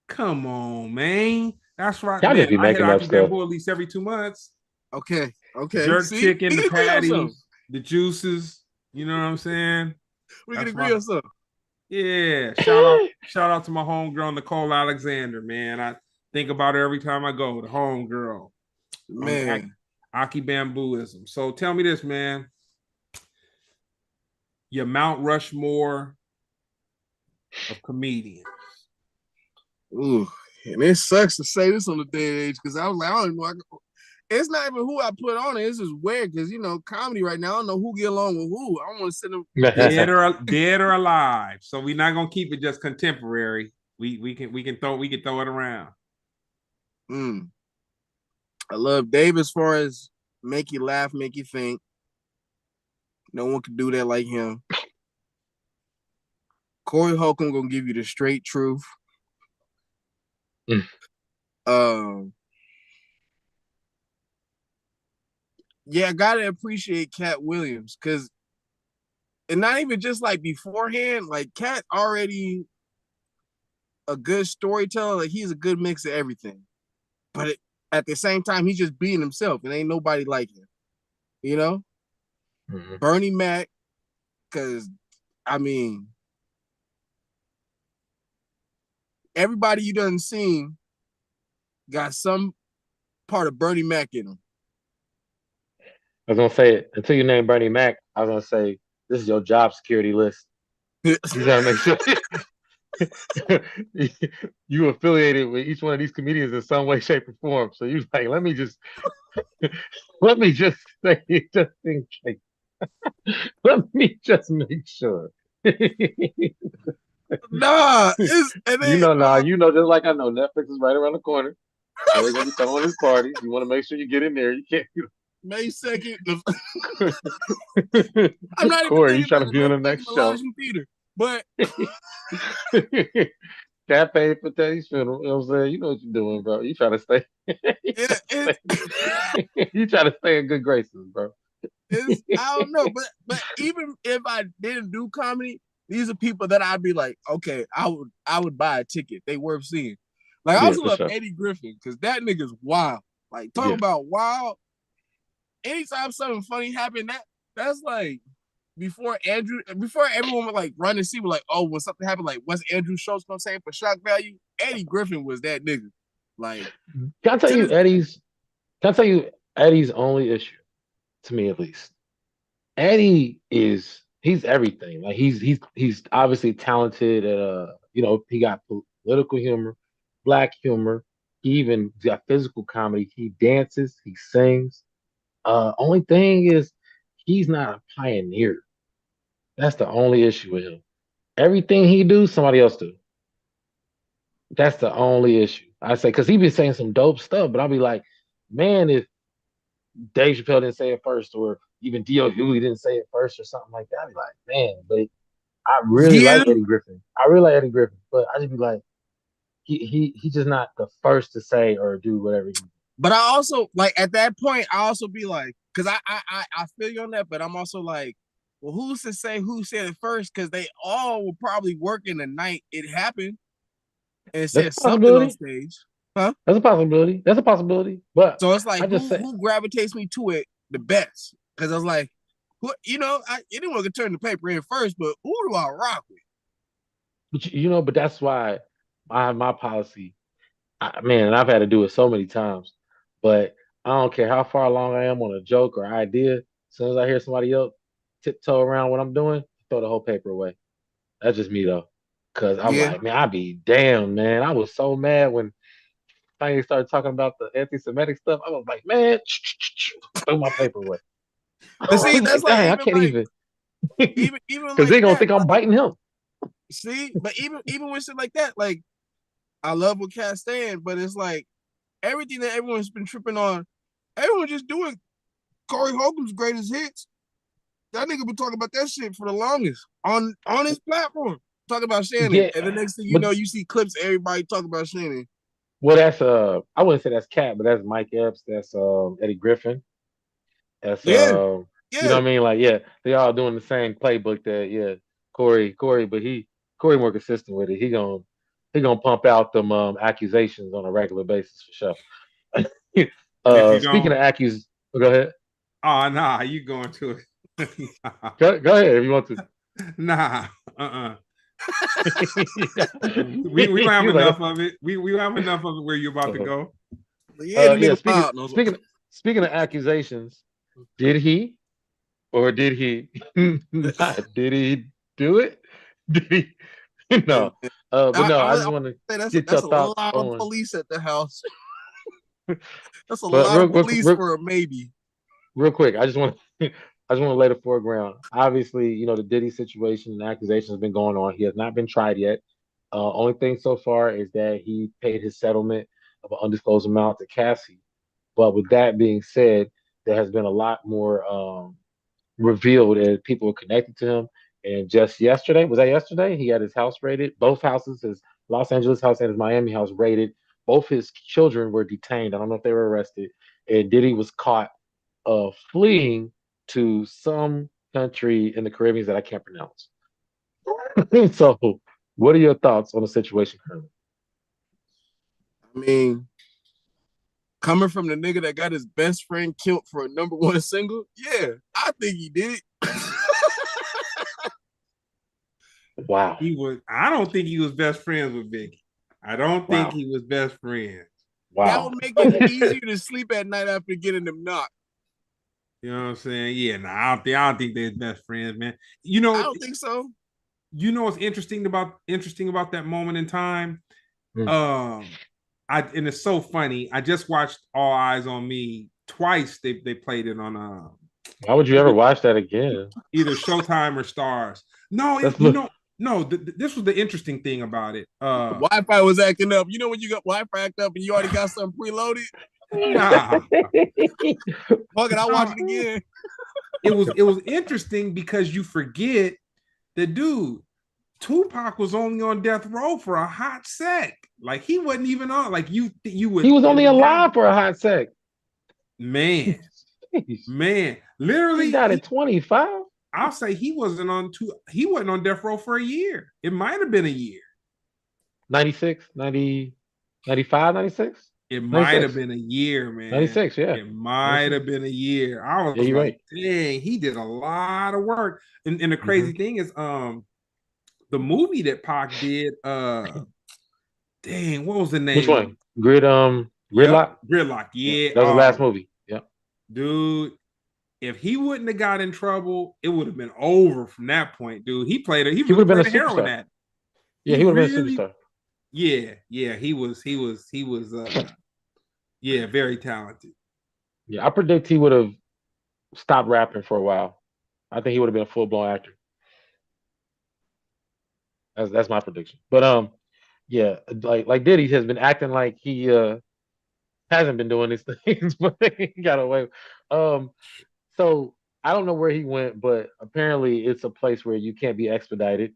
Come on, man. That's right, Y'all man. just be I hit making up Aki stuff. Bamboo at least every 2 months. Okay. Okay. Jerk See, chicken, we the can agree on something. patties, the juices. You know what I'm saying? We can That's agree my on something. yeah. Shout out to my homegirl Nicole Alexander, man. I think about her every time I go. The homegirl, Man. Aki Bambooism. So tell me this, man. Your Mount Rushmore of comedians. Ooh. And it sucks to say this on the day and age because I was like, I don't even know. It's not even who I put on it. It's just weird because comedy right now. I don't know who get along with who. I want to sit them Dead or alive. So we're not gonna keep it just contemporary. We can throw it around. I love Dave as far as make you laugh, make you think. No one can do that like him. Corey Holcomb gonna give you the straight truth. Yeah, I gotta appreciate Cat Williams because, and not even just like beforehand, like Cat already a good storyteller. Like he's a good mix of everything, but at the same time, he's just being himself, and ain't nobody like him. You know, Bernie Mac, because I mean, everybody you done seen got some part of Bernie Mac in them. I was gonna say it until you name Bernie Mac. I was gonna say this is your job security list. You gotta make sure you affiliated with each one of these comedians in some way, shape, or form. So you like, let me just say it just in case. Let me just make sure. Nah, just like I know, Netflix is right around the corner. So they're gonna be throwing this party. You want to make sure you get in there. You can't. May 2nd. I'm not even Corey, you thinking trying about to it. be on the I'm next thinking show? Elijah Theater, but Cat paid for Teddy's funeral. You know what I'm saying? You know what you're doing, bro. You trying to stay. You trying to stay in good graces, bro. I don't know, but even if I didn't do comedy, these are people that I'd be like, okay, I would buy a ticket. They worth seeing. Like I Yeah, also for love sure. Eddie Griffin because that nigga's wild. Like talk about wild. Anytime something funny happened, that's like before everyone would like run and see, like, oh, when something happened, like what's Andrew Schultz gonna say for shock value? Eddie Griffin was that nigga. Like, Can I tell you Eddie's only issue, to me at least? Eddie he's everything. Like he's obviously talented at he got political humor, black humor. He even got physical comedy. He dances, he sings. Only thing is he's not a pioneer. That's the only issue with him. Everything he do, somebody else do. That's the only issue. I say because he be saying some dope stuff, but I'll be like, man, if Dave Chappelle didn't say it first, or even D.L. Hughley didn't say it first, or something like that, I'd be like, man, but I really Yeah, like Eddie Griffin. I really like Eddie Griffin, but I just be like, he's just not the first to say or do whatever he. but I also like at that point, I also be like, because I feel you on that, but I'm also like, well, who's to say who said it first? Because they all were probably working the night it happened and That's said a something on possibility. stage, huh? That's a possibility. That's a possibility. But So it's like I just say, who gravitates me to it the best? Because I was like, who, anyone could turn the paper in first, but who do I rock with? but that's why I have my policy. Man, and I've had to do it so many times, but I don't care how far along I am on a joke or idea. As soon as I hear somebody else tiptoe around what I'm doing, throw the whole paper away. That's just me though, because I'm Yeah. like, man, I be damn, man. I was so mad when they started talking about the anti-Semitic stuff. I was like, man, throw my paper away. And I see, was that's like, like dang, I even can't like even, even because like they're gonna that. think I'm Like, biting him. see, but even with shit like that, like I love what Cat stand, but it's like everything that everyone's been tripping on, everyone just doing Corey Holcomb's greatest hits. That nigga been talking about that shit for the longest on his platform, talking about Shannon. Yeah, And the next thing you but know, you see clips of everybody talking about Shannon. well, that's I wouldn't say that's Cat, but that's Mike Epps, that's Eddie Griffin. That's Yeah, you know yeah. what I mean? Like, yeah, they all doing the same playbook that Corey, but Corey more consistent with it. He gonna pump out them accusations on a regular basis for sure. And if you Speaking don't, of accus, go ahead. oh nah, you going to it. Go ahead if you want to. Nah, uh-uh. We don't have He's like, enough of it. We don't have enough of it where you're about to go. Yeah, the yeah. nigga wild. No, Speaking of accusations, did he or did he not? Did he do it? Did he? hey, No. man. But no, I I just want to say get your that's a lot thoughts of on. police at the house. That's a But lot of police for a maybe. real quick, I just want to I just want to lay the foreground. Obviously, the Diddy situation and accusation has been going on. He has not been tried yet. Only thing so far is that he paid his settlement of an undisclosed amount to Cassie. But with that being said, there has been a lot more revealed as people are connected to him. And just yesterday, was that yesterday? He had his house raided. Both houses, his Los Angeles house and his Miami house raided. Both his children were detained. I don't know if they were arrested. And Diddy was caught fleeing to some country in the Caribbean that I can't pronounce. So, what are your thoughts on the situation currently? I mean, coming from the nigga that got his best friend killed for a #1 single, yeah, I think he did it. Wow. I don't think he was best friends with Biggie. I don't think Wow. he was best friends. That Wow. would make it easier to sleep at night after getting them knocked. You know what I'm saying? Yeah, nah, I don't think they're best friends, man. I don't think so. What's interesting about that moment in time? Mm. Um, and it's so funny. I just watched All Eyes on Me twice. They played it on Why would you ever watch that again? either Showtime or Stars. No, That's no. This was the interesting thing about it. Wi-Fi was acting up. You know when you got Wi-Fi act up and you already got something preloaded? Nah, Fuck it, I'll watch nah. it again. It was interesting because you forget that dude Tupac was only on death row for a hot sec. Like he wasn't even on. Like you he would was only have, alive for a hot sec. man, Jeez. man. He Literally, died at 25. I'll say he wasn't on death row for a year. It might have been a year. 96, 90, 95, 96, It might have 96, been a year, man. 96. Yeah. It might 96. have been a year. I Yeah, was you're like, right. dang, he did a lot of work. And the Mm-hmm. crazy thing is, the movie that Pac did, dang, what was the Which name of one? it? Yep, Gridlock? Gridlock. Yeah. Yeah. That was the last movie. Yep. Dude, if he wouldn't have got in trouble, it would have been over from that point, dude. He He would really have been a played a heroin superstar. addict. Yeah, He he would have been a really, superstar. yeah, he was yeah, very talented. Yeah, I predict he would have stopped rapping for a while. I think he would have been a full blown actor. That's my prediction. But yeah, like Diddy has been acting like he hasn't been doing these things, but he got away. Um, so I don't know where he went, but apparently it's a place where you can't be expedited.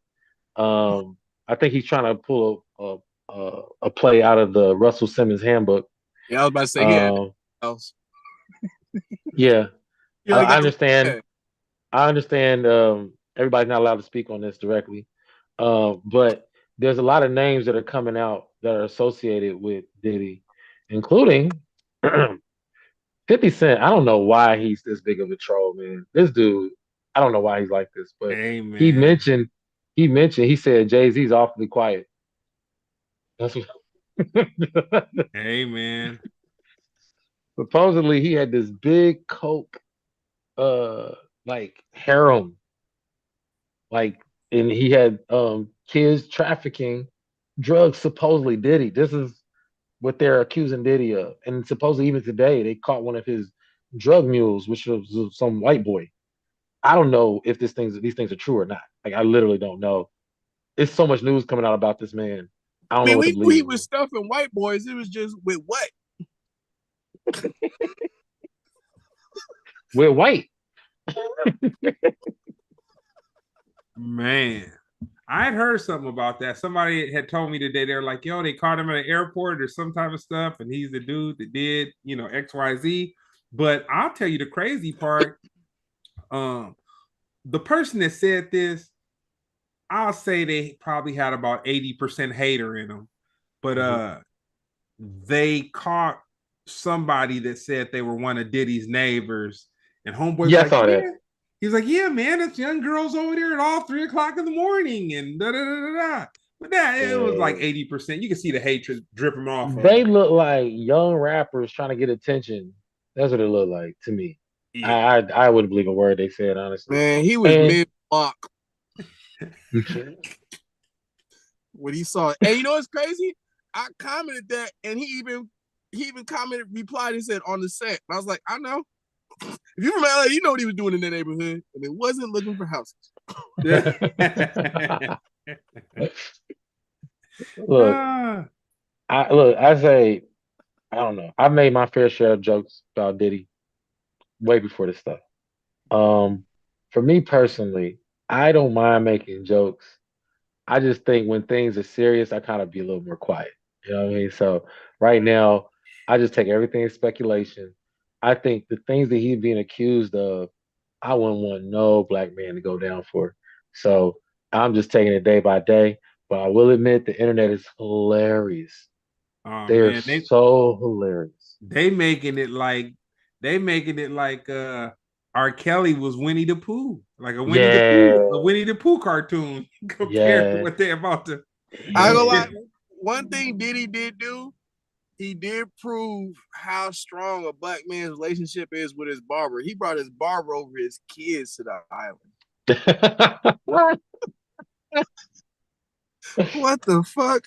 Um, I think he's trying to pull a play out of the Russell Simmons handbook. Yeah, I was about to say he had Um, else. yeah, He only I got understand. I understand. Everybody's not allowed to speak on this directly, but there's a lot of names that are coming out that are associated with Diddy, including 50 Cent. I don't know why he's this big of a troll, man. This dude, I don't know why he's like this, but Hey he man. mentioned, he said Jay-Z's awfully quiet. That's what Hey man. supposedly he had this big coke, uh, like harem, like, and he had kids trafficking, drugs. Supposedly Diddy. This is what they're accusing Diddy of, and supposedly even today they caught one of his drug mules, which was some white boy. I don't know if these things are true or not. Like I literally don't know. It's so much news coming out about this man. I I don't know mean, what to we knew believe he anymore. was stuffing white boys. It was just with what? We're white. Man. I had heard something about that. Somebody had told me today, they're like, yo, they caught him at an airport or some type of stuff, and he's the dude that did, XYZ. But I'll tell you the crazy part. Um, the person that said this, I'll say they probably had about 80% hater in them. But Mhm. they caught somebody that said they were one of Diddy's neighbors, and homeboy was Yeah, I like, saw that. "Yeah." He's like, "Yeah, man, it's young girls over there at all 3 o'clock in the morning," and da da da da da. But that it was like Yeah. 80%. You can see the hatred dripping off of They them. look like young rappers trying to get attention. That's what it looked like to me. Yeah. I wouldn't believe a word they said, honestly. Man, he was And mid block when he saw it. And you know what's crazy? I commented that, and he even commented, replied, and said on the set. And I was like, I know. If you from LA, you know what he was doing in that neighborhood, and it wasn't looking for houses. look, Ah, I say I don't know. I've made my fair share of jokes about Diddy way before this stuff. Um, for me personally, I don't mind making jokes. I just think when things are serious, I kind of be a little more quiet. You know what I mean? So right now, I just take everything as speculation. I think the things that he's being accused of, I wouldn't want no black man to go down for. So I'm just taking it day by day. But I will admit the internet is hilarious. oh They are man, so hilarious. they making it like R. Kelly was Winnie the Pooh, like a Yeah, Winnie the Pooh cartoon compared to yeah, what they're about to. I ain't gonna yeah. lie. One thing Diddy did do, he did prove how strong a black man's relationship is with his barber. He brought his barber over his kids to the island. What the fuck?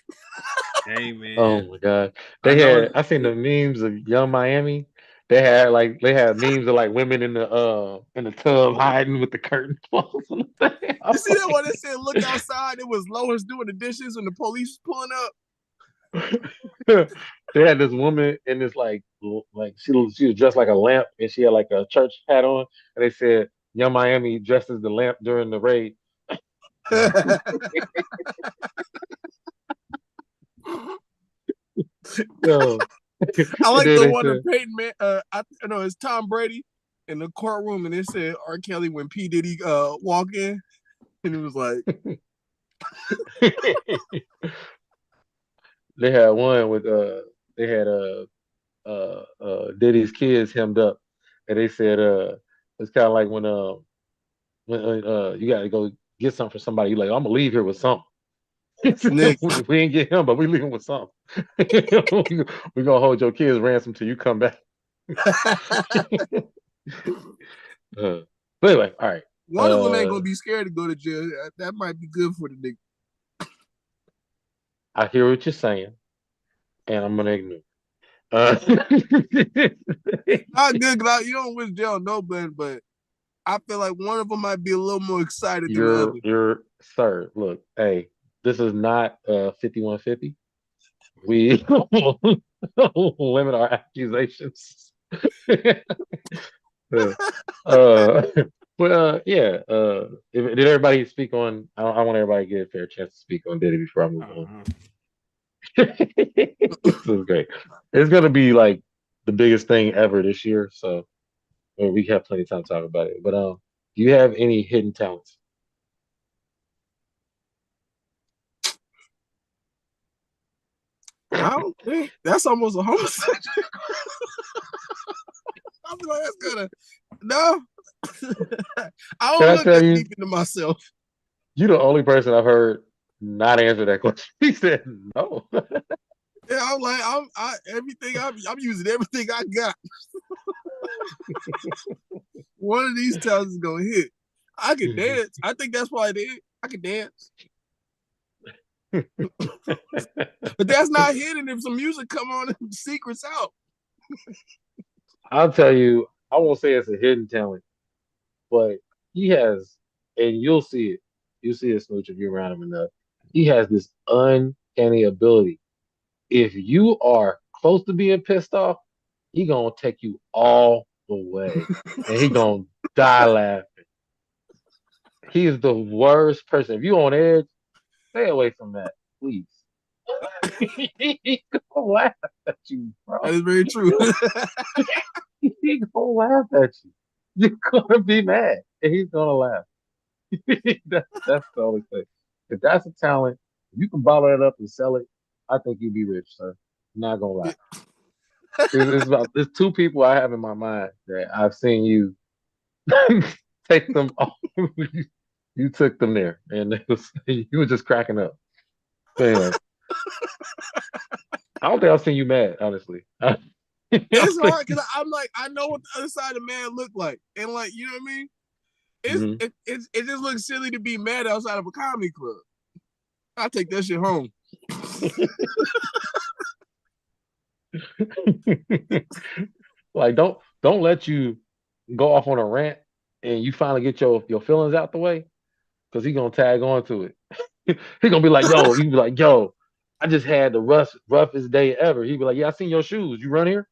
Hey Oh man, my God. I know. I seen the memes of Young Miami. They had memes of like women in the tub hiding with the curtain closed on the thing. I You was see that one that said look outside? It was Lois doing the dishes and the police was pulling up. like they had this woman in this like she was dressed like a lamp and she had like a church hat on and they said Young Miami dressed as the lamp during the raid. Yo. I And like then the they one said of Peyton Man. I know it's Tom Brady in the courtroom, and it said R. Kelly when P Diddy walk in, and it was like, they had one with they had Diddy's kids hemmed up, and they said it's kind of like when you got to go get something for somebody. You like I'm gonna leave here with something. Nick. We ain't get him, but we leaving with something. We gonna hold your kids ransom till you come back. Uh, but anyway, all right. One of them ain't gonna be scared to go to jail. That might be good for the nigga. I hear what you're saying, and I'm gonna ignore. Uh, Not good because you don't wish jail nobody, but I feel like one of them might be a little more excited than the other. you're sir. Look, hey, this is not 5150. We limit our accusations. uh, uh, yeah. Did everybody speak on? I want everybody to get a fair chance to speak on Diddy before I move on. This is great. It's gonna be like the biggest thing ever this year, so we have plenty of time to talk about it. But do you have any hidden talents? I don't think that's almost a homosexual. I feel like that's gonna no. I Can don't I look tell that you? deep into myself. You're the only person I've heard not answer that question. He said no. Yeah, I'm like I'm using everything I got. One of these talents is gonna hit. I can dance. I think that's why I did. I can dance. But that's not hidden if some music come on and secrets out. I'll tell you, I won't say it's a hidden talent, but he has, and you'll see it. You'll see it, Smooch, if you're around him enough. He has this uncanny ability. If you are close to being pissed off, he gonna take you all the way, and he gonna die laughing. He is the worst person. If you on edge, stay away from that, please. He gonna laugh at you, bro. That is very true. He gonna laugh at you. You're gonna be mad, and he's gonna laugh. That's the only thing. If that's a talent, if you can bottle it up and sell it, I think you'd be rich, sir. I'm not gonna lie. There's two people I have in my mind that I've seen you take them off. You took them there, and you were just cracking up. But anyway, I don't think I've seen you mad, honestly. It's hard because I'm like, I know what the other side of man look like. And like, you know what I mean? It just looks silly to be mad outside of a comedy club. I'll take that shit home. Like don't let you go off on a rant and you finally get your feelings out the way because he gonna tag on to it. He gonna be like, yo, you be like, yo, I just had the roughest day ever. He be like, yeah, I seen your shoes. You run here?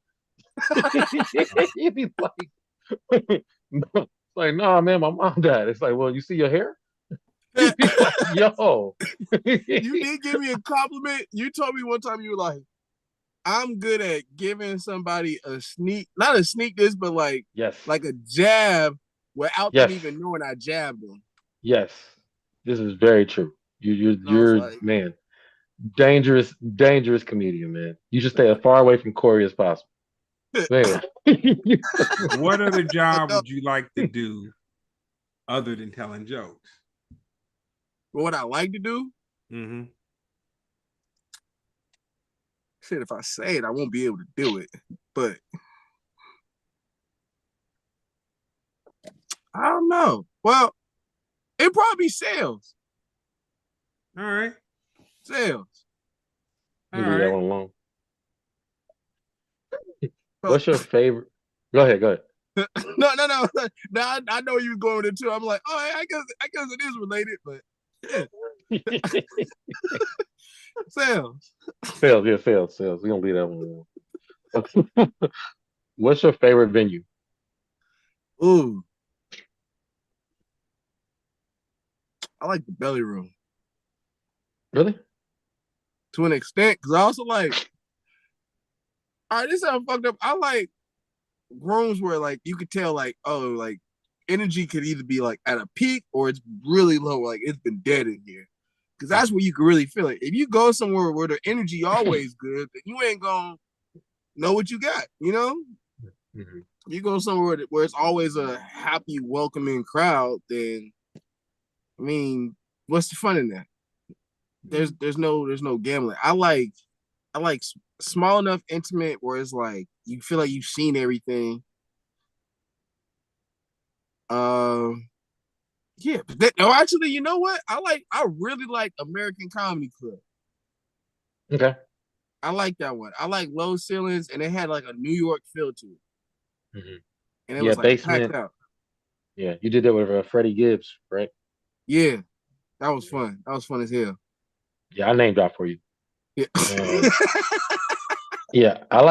He'd be like, like, nah, man, my mom died. It's like, well, you see your hair? He'd be like, yo. You did give me a compliment. You told me one time you were like, I'm good at giving somebody a sneak, not a sneak this, but like a jab without them even knowing I jabbed them. Yes, this is very true. You're like, man, dangerous comedian, man. You should stay as far away from Corey as possible. Man. What other job would you like to do other than telling jokes? What I like to do? Mm-hmm. Shit, if I say it, I won't be able to do it. But I don't know. Well, it'd probably be sales. All right. Sales. All right. That one alone. What's your favorite? Go ahead. No. I know you were going with it too. I'm like, oh, I guess it is related, but yeah. Sales. Yeah, sales. We don't leave that one alone. What's your favorite venue? Ooh. I like the belly room. Really? To an extent, because I also like, all right, this sounds fucked up. I like rooms where like you could tell like, oh, like energy could either be like at a peak or it's really low, like it's been dead in here. Because that's where you can really feel it. If you go somewhere where the energy always good, then you ain't gonna know what you got, you know? Mm-hmm. You go somewhere where it's always a happy, welcoming crowd, then I mean, what's the fun in that? There's no gambling. I like small enough, intimate where it's like you feel like you've seen everything. Yeah, but actually, you know what? I really like American Comedy Club. Okay. I like that one. I like low ceilings, and it had like a New York feel to it. Mm-hmm. And it was like packed out. Yeah, you did that with Freddie Gibbs, right? Yeah, that was fun. That was fun as hell. Yeah, I name drop for you. Yeah. Yeah, I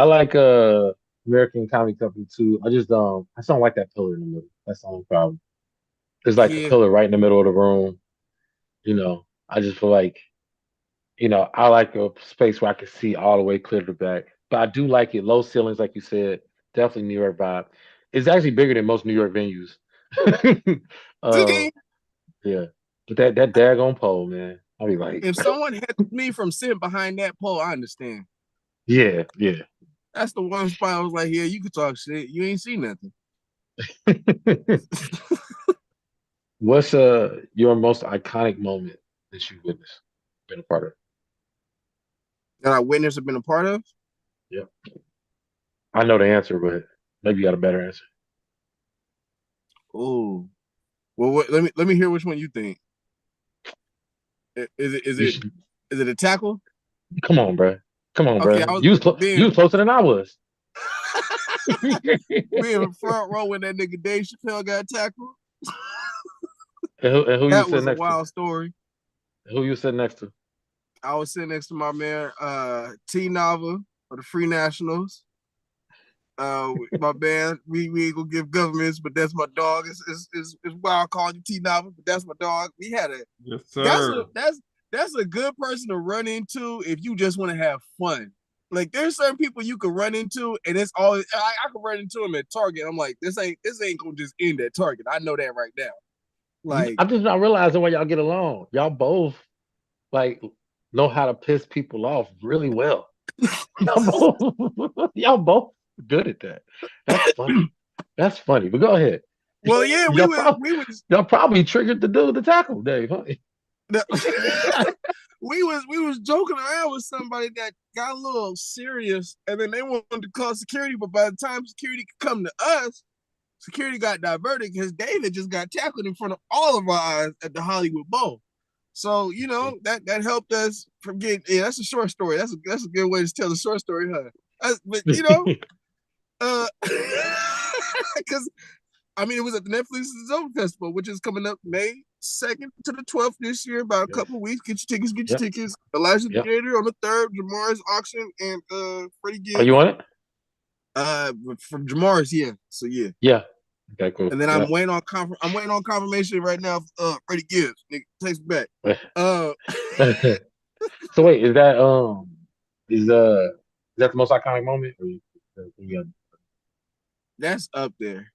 like American Comedy Company too. I just don't like that pillar in the middle. That's the only problem. There's like a Yeah. pillar right in the middle of the room. I just feel like, I like a space where I can see all the way clear to the back. But I do like it. Low ceilings, like you said, definitely New York vibe. It's actually bigger than most New York venues. uh, See, yeah. But that daggone pole, man. I'll be like, if someone hit me from sitting behind that pole, I understand. yeah, yeah. That's the one spot I was like, yeah, you could talk shit. You ain't see nothing. What's your most iconic moment that you witnessed, been a part of? That I witnessed have been a part of. Yeah. I know the answer, but maybe you got a better answer. Oh, well, let me hear which one you think. Is it is You it should, is it a tackle? come on, bro. Come on, Okay, bro. I was You was closer than I was. being in front row when that nigga Dave Chappelle got tackled. And who you That sitting was a next to? wild story. Who you sitting next to? I was sitting next to my man T Nava of the Free Nationals. My man, we ain't gonna give governments, but that's my dog. It's wild calling you T Nava, but that's my dog. We had a Yes, that's sir. a that's a good person to run into if you just want to have fun. Like there's certain people you can run into, and it's always I can run into them at Target. I'm like, this ain't gonna just end at Target. I know that right now. Like, I'm just not realizing why y'all get along. Y'all both like know how to piss people off really well. Y'all both good at that. That's funny. That's funny. But go ahead. well, yeah, Y'all probably y'all probably triggered the dude to tackle Dave, huh? we was joking around with somebody that got a little serious, and then they wanted to call security, but by the time security could come to us, security got diverted because David just got tackled in front of all of our eyes at the Hollywood Bowl. So that helped us from getting. Yeah, that's a short story. That's a good way to tell the short story, huh? But because I mean, it was at the Netflix Zone Festival, which is coming up May 2nd to the 12th this year, about a Yes. couple of weeks. Get your tickets, Yep. Elijah Yep. Theater on the 3rd, Jamar's auction, and Freddie Are Gibbs. you on it? From Jamar's, yeah. So yeah. Yeah. Okay, cool. And then I'm waiting on confirmation right now. Freddie Gibbs, nigga, takes back. So wait, is that the most iconic moment? That's up there.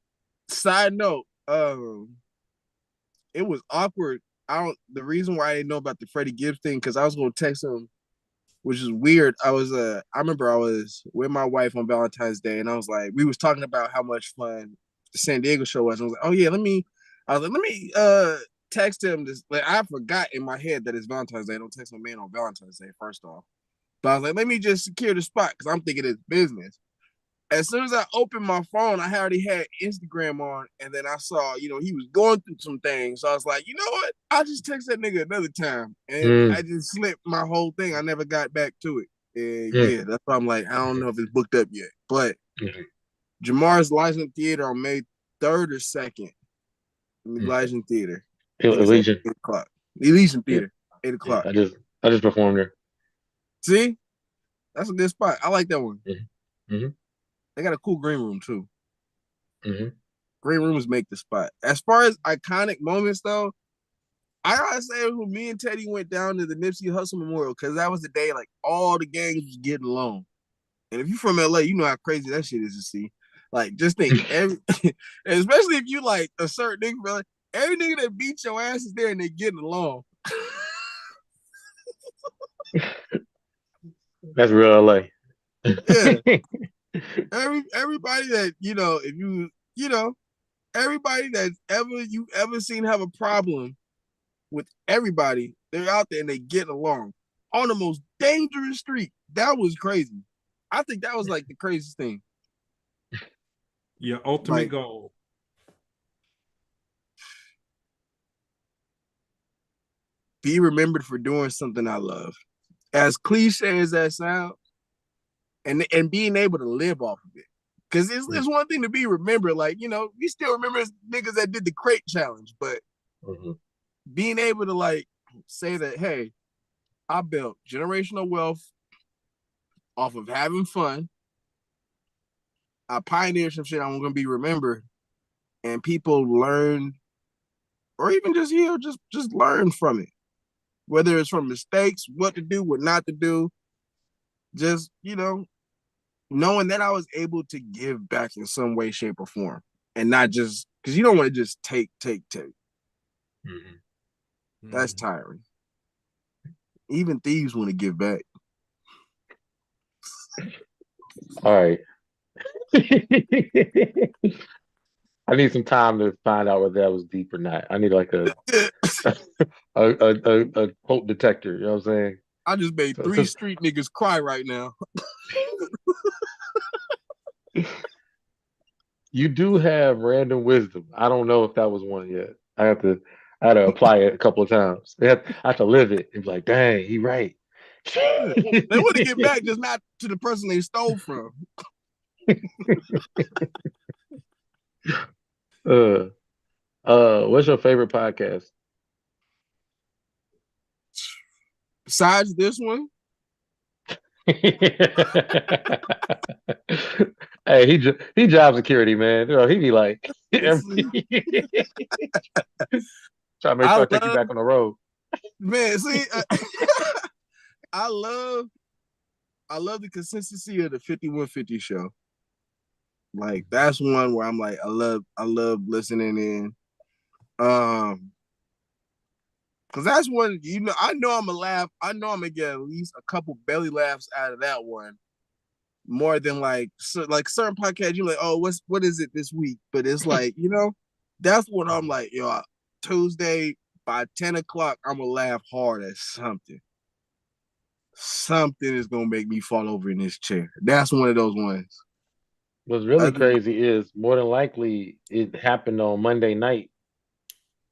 Side note, it was awkward. The reason why I didn't know about the Freddie Gibbs thing, because I was gonna text him, which is weird. I remember I was with my wife on Valentine's Day, and I was like, we was talking about how much fun the San Diego show was. And I was like, oh yeah, let me text him this. Like, I forgot in my head that it's Valentine's Day. I don't text my man on Valentine's Day, first off. But I was like, let me just secure the spot because I'm thinking it's business. As soon as I opened my phone, I already had Instagram on, and then I saw, he was going through some things. So I was like, you know what? I'll just text that nigga another time. And I just slipped my whole thing. I never got back to it. And yeah, that's why I'm like, I don't know if it's booked up yet. But Jamar's Elysian Theater on May 3rd or 2nd. Elysian Theater. Elysian. 8 o'clock. Elysian Theater, 8 Yeah, o'clock. I just performed there. See? That's a good spot. I like that one. Mm-hmm. They got a cool green room, too. Mm-hmm. Green rooms make the spot. As far as iconic moments, though, I gotta say when me and Teddy went down to the Nipsey Hussle Memorial, because that was the day like all the gangs was getting along. And if you're from LA, you know how crazy that shit is to see. Like, just think, especially if you like a certain nigga, bro, every nigga that beat your ass is there and they getting along. That's real LA. Yeah. Everybody that, if everybody that's you ever seen have a problem with everybody, they're out there and they get along on the most dangerous street. That was crazy. I think that was like the craziest thing. Your ultimate goal. Be remembered for doing something I love. As cliche as that sounds, and being able to live off of it. Because it's one thing to be remembered, like, we still remember niggas that did the crate challenge, but being able to like say that, hey, I built generational wealth off of having fun. I pioneered some shit I'm gonna be remembered, and people learn, or even just just learn from it. Whether it's from mistakes, what to do, what not to do, just knowing that I was able to give back in some way, shape, or form, and not just because you don't want to just take. Mm-hmm. That's tiring. Even thieves want to give back. All right. I need some time to find out whether that was deep or not. I need like a quote detector. You know what I'm saying? I just made So, 3 street niggas cry right now. you do have random wisdom. I don't know if that was one yet. I had to apply it a couple of times. I have to live it and be like, dang, he right. They want to get back, just not to the person they stole from. What's your favorite podcast? Besides this one, hey, he job security, man. You know, he be like, trying to take you back on the road. Man, see, I love the consistency of the 5150 show. Like that's one where I'm like, I love listening in. Cause that's one, I know I'm gonna laugh. I know I'm gonna get at least a couple belly laughs out of that one. More than like certain podcasts, you're like, oh, what is it this week? But it's like, that's what I'm like, yo, Tuesday by 10 o'clock, I'm gonna laugh hard at something. Something is gonna make me fall over in this chair. That's one of those ones. What's really crazy is more than likely it happened on Monday night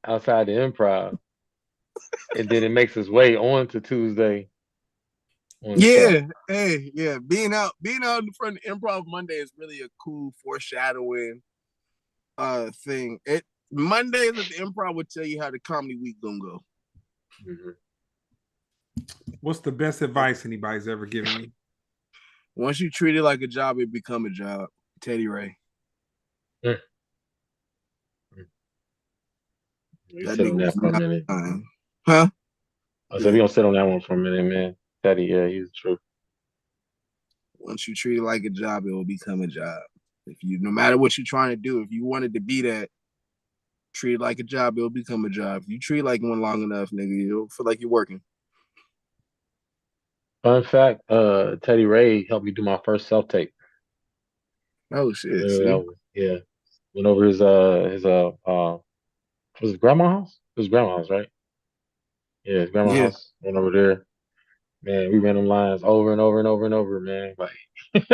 outside the Improv, and then it makes its way on to Tuesday. Yeah, hey, yeah. Being out in front of Improv Monday is really a cool foreshadowing thing. Mondays at the Improv will tell you how the comedy week gonna go. Mm-hmm. What's the best advice anybody's ever given you? Once you treat it like a job, it become a job. Teddy Ray. Mm. That nigga for a minute. Huh? I said, we gonna sit on that one for a minute, man. Teddy, yeah, he's the truth. Once you treat it like a job, it will become a job. No matter what you're trying to do, if you wanted to be that, treat it like a job, it'll become a job. If you treat it like one long enough, nigga, you'll feel like you're working. Fun fact, Teddy Ray helped me do my first self-tape. Oh shit. Yeah. Went over his was it grandma's house? It was grandma's house, right? Yeah, his grandma's house. Went over there. Man, we ran them lines over and over and over and over, man. Like he's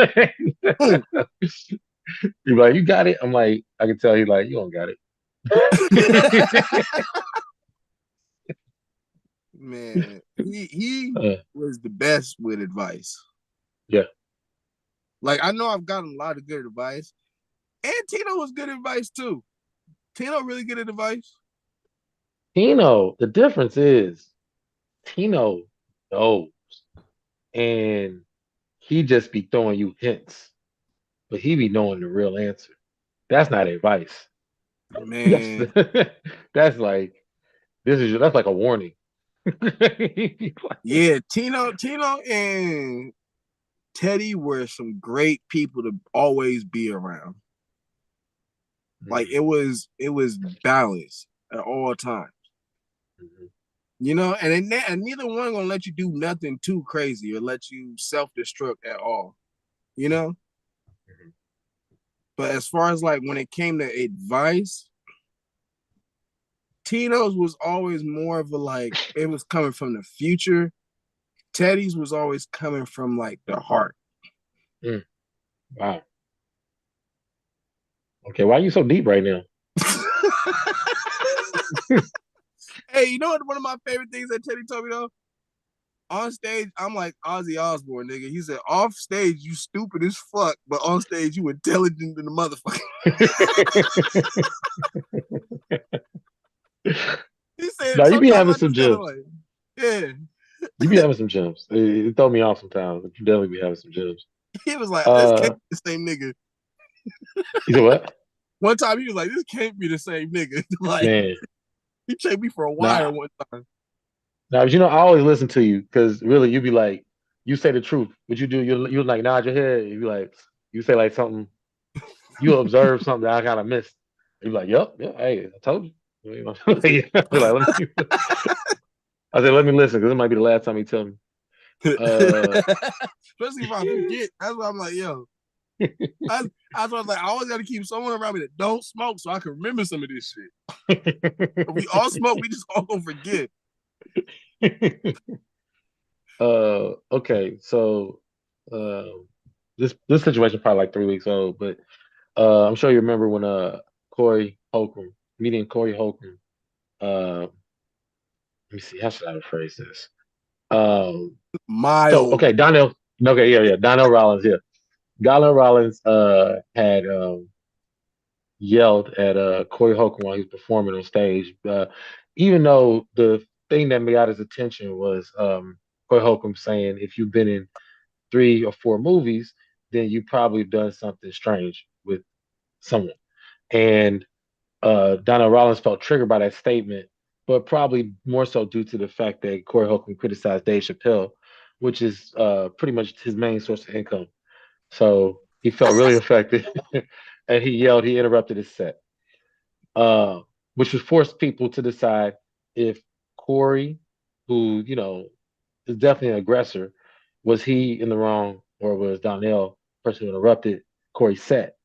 like, you got it? I'm like, I can tell he's like, you don't got it. Man, he was the best with advice. Yeah. Like I know I've gotten a lot of good advice. And Tino was good advice too. Tino really good at advice. Tino, the difference is Tino knows. And he just be throwing you hints. But he be knowing the real answer. That's not advice. Man. That's like that's like a warning. Yeah, Tino and Teddy were some great people to always be around. Like it was balanced at all times. Mm-hmm. And neither one gonna let you do nothing too crazy or let you self-destruct at all. Mm-hmm. But as far as like when it came to advice, Tino's was always more of a like it was coming from the future. Teddy's was always coming from like the heart. Mm. Wow. Okay, why are you so deep right now? Hey, you know what? One of my favorite things that Teddy told me though? On stage, I'm like Ozzy Osbourne, nigga. He said, off stage, you stupid as fuck, but on stage, you intelligent than the motherfucker. He No, you be sometimes having I some just gotta gems. like, yeah. You be having some gems. It throw me off sometimes, but you definitely be having some gems. He was like, this can't Uh, be the same nigga. you know what? One time he was like, this can't be the same nigga. Like, Man, he checked me for a wire nah, one time. nah, but you know, I always listen to you because really you be like, you say the truth. What you do, you like nod your head. You be like, you say like something, you observe something that I kind of missed. You be like, yep, yeah, hey, I told you. You know, like, let me, I said, let me listen because it might be the last time he tell me. Uh, Especially if I forget. That's why I'm like, yo. I was like, I always got to keep someone around me that don't smoke so I can remember some of this shit. If we all smoke, we just all gonna forget. Okay, so uh, this situation probably like 3 weeks old, but I'm sure you remember when Corey Holcomb, comedian Corey Holcomb, let me see, how should I rephrase this? So Mild. okay, Donnell, okay, yeah, Donnell Rollins, yeah. Donnell Rollins had yelled at Corey Holcomb while he was performing on stage. Even though the thing that got his attention was Corey Holcomb saying, if you've been in 3 or 4 movies, then you probably done something strange with someone. And Donnell Rollins felt triggered by that statement, but probably more so due to the fact that Corey Holcomb criticized Dave Chappelle, which is pretty much his main source of income. So he felt really affected, and he yelled. He interrupted his set, uh, which was forced people to decide if Corey, who is definitely an aggressor, was he in the wrong or was Donnell the person who interrupted Corey's set?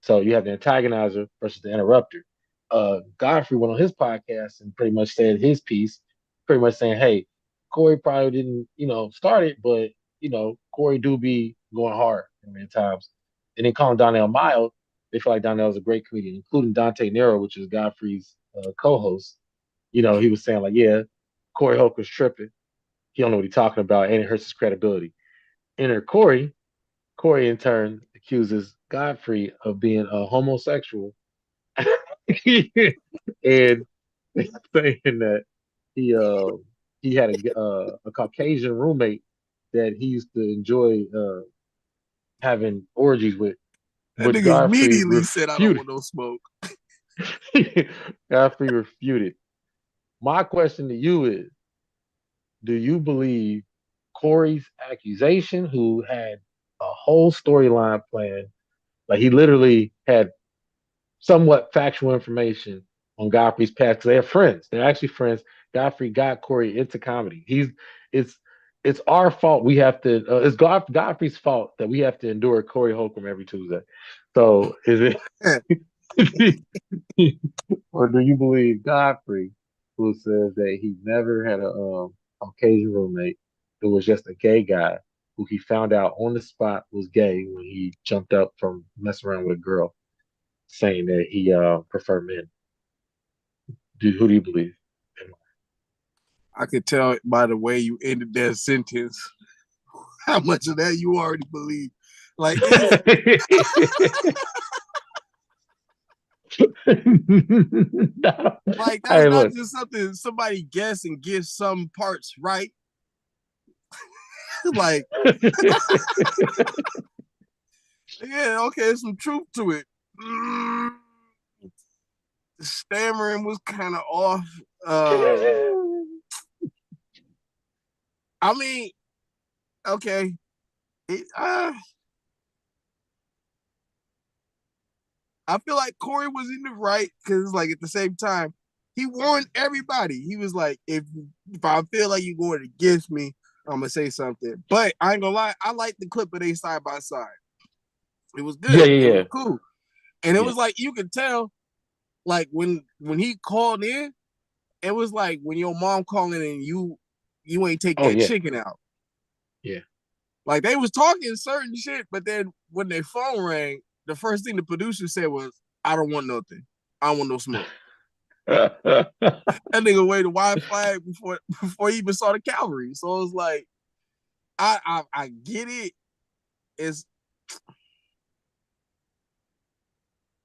So you have the antagonizer versus the interrupter. Godfrey went on his podcast and pretty much said his piece, pretty much saying, "Hey, Corey probably didn't, start it, but Corey do be going hard many times." And then calling Donnell mild, they feel like Donnell is a great comedian, including Dante Nero, which is Godfrey's co-host. He was saying like, "Yeah, Corey Holcomb's tripping. He don't know what he's talking about, and it hurts his credibility." Enter Corey. Corey, in turn, accuses Godfrey of being a homosexual and saying that he uh, he had a Caucasian roommate that he used to enjoy having orgies with, That which nigga Godfrey immediately said, I don't refuted. want no smoke. Godfrey refuted. My question to you is: do you believe Corey's accusation, who had a whole storyline planned? Like he literally had somewhat factual information on Godfrey's past because they're friends. They're actually friends. Godfrey got Corey into comedy. It's it's our fault. We have to. It's Godfrey's fault that we have to endure Corey Holcomb every Tuesday. So is it, or do you believe Godfrey, who says that he never had a Caucasian roommate, who was just a gay guy who he found out on the spot was gay when he jumped up from messing around with a girl, saying that he preferred men. Who do you believe? I could tell by the way you ended that sentence how much of that you already believe. Like it's No. like that's Hey, not look. just something somebody guess and give some parts right. Like, yeah, okay, there's some truth to it. The stammering was kind of off. I mean, okay. It, I feel like Corey was in the right because, like, at the same time, he warned everybody. He was like, if I feel like you're going against me, I'm gonna say something. But I ain't gonna lie, I like the clip of they side by side. It was Yeah, good. It yeah, was yeah, cool, and it yeah. was like you could tell, like when he called in, it was like when your mom calling and you ain't take Oh that yeah, chicken out. yeah. Like they was talking certain shit, but then when their phone rang, the first thing the producer said was, "I don't want nothing. I don't want no smoke." That nigga waved a white flag before he even saw the cavalry. So it was like, I get it. It's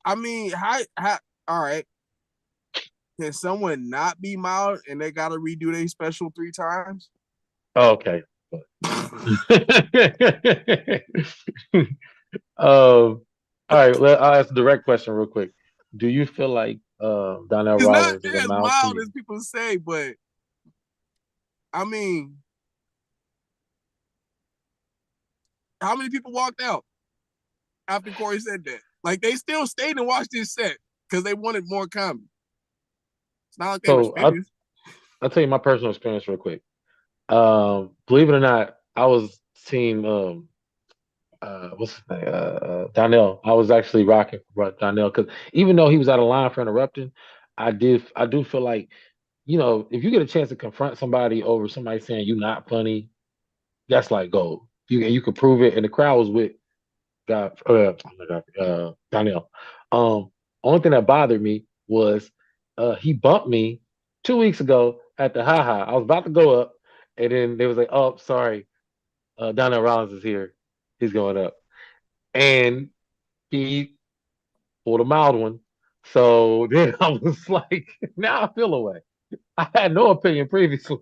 I mean, how all right. Can someone not be mild and they gotta redo their special 3 times? Oh, okay. All right. I'll ask a direct question real quick. Do you feel like Donnell It's not Rawlings is a as mild mild as comedian? people say, but I mean, how many people walked out after Corey said that? Like they still stayed and watched this set because they wanted more comedy. It's not like they was So finished. I'll tell you my personal experience real quick. Believe it or not, I was team what's his name? Donnell. I was actually rocking for Donnell because even though he was out of line for interrupting, I do feel like, if you get a chance to confront somebody over somebody saying you're not funny, that's like gold. You can prove it, and the crowd was with God, oh my God, Donnell. Only thing that bothered me was he bumped me 2 weeks ago at the haha. I was about to go up, and then they was like, "Oh, sorry, Donnell Rollins is here. He's going up," and he pulled a mild one. So then I was like, now I feel away. I had no opinion previously.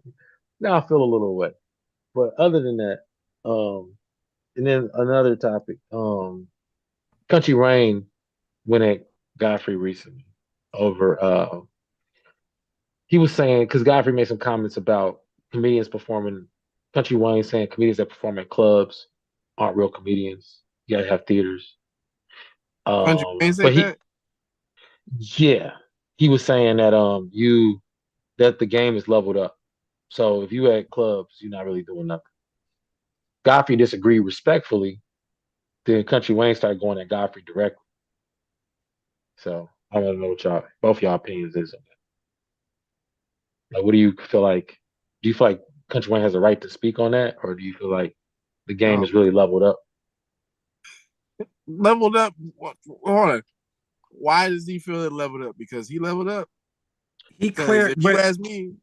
Now I feel a little away. But other than that, and then another topic, Country Rain went at Godfrey recently over he was saying, because Godfrey made some comments about comedians performing, Country Wayne saying comedians that perform at clubs aren't real comedians. You gotta have theaters. Country Wayne say But that? yeah, he was saying that that the game is leveled up. So if you at clubs, you're not really doing nothing. Godfrey disagreed respectfully. Then Country Wayne started going at Godfrey directly. So I want to know what both y'all opinions is on that. Like, what do you feel like? Do you feel like Country Wayne has a right to speak on that, or do you feel like the game Oh, is really leveled up? leveled up. Hold on. Why does he feel it leveled up? Because he leveled up. He Because clear, if you but ask me,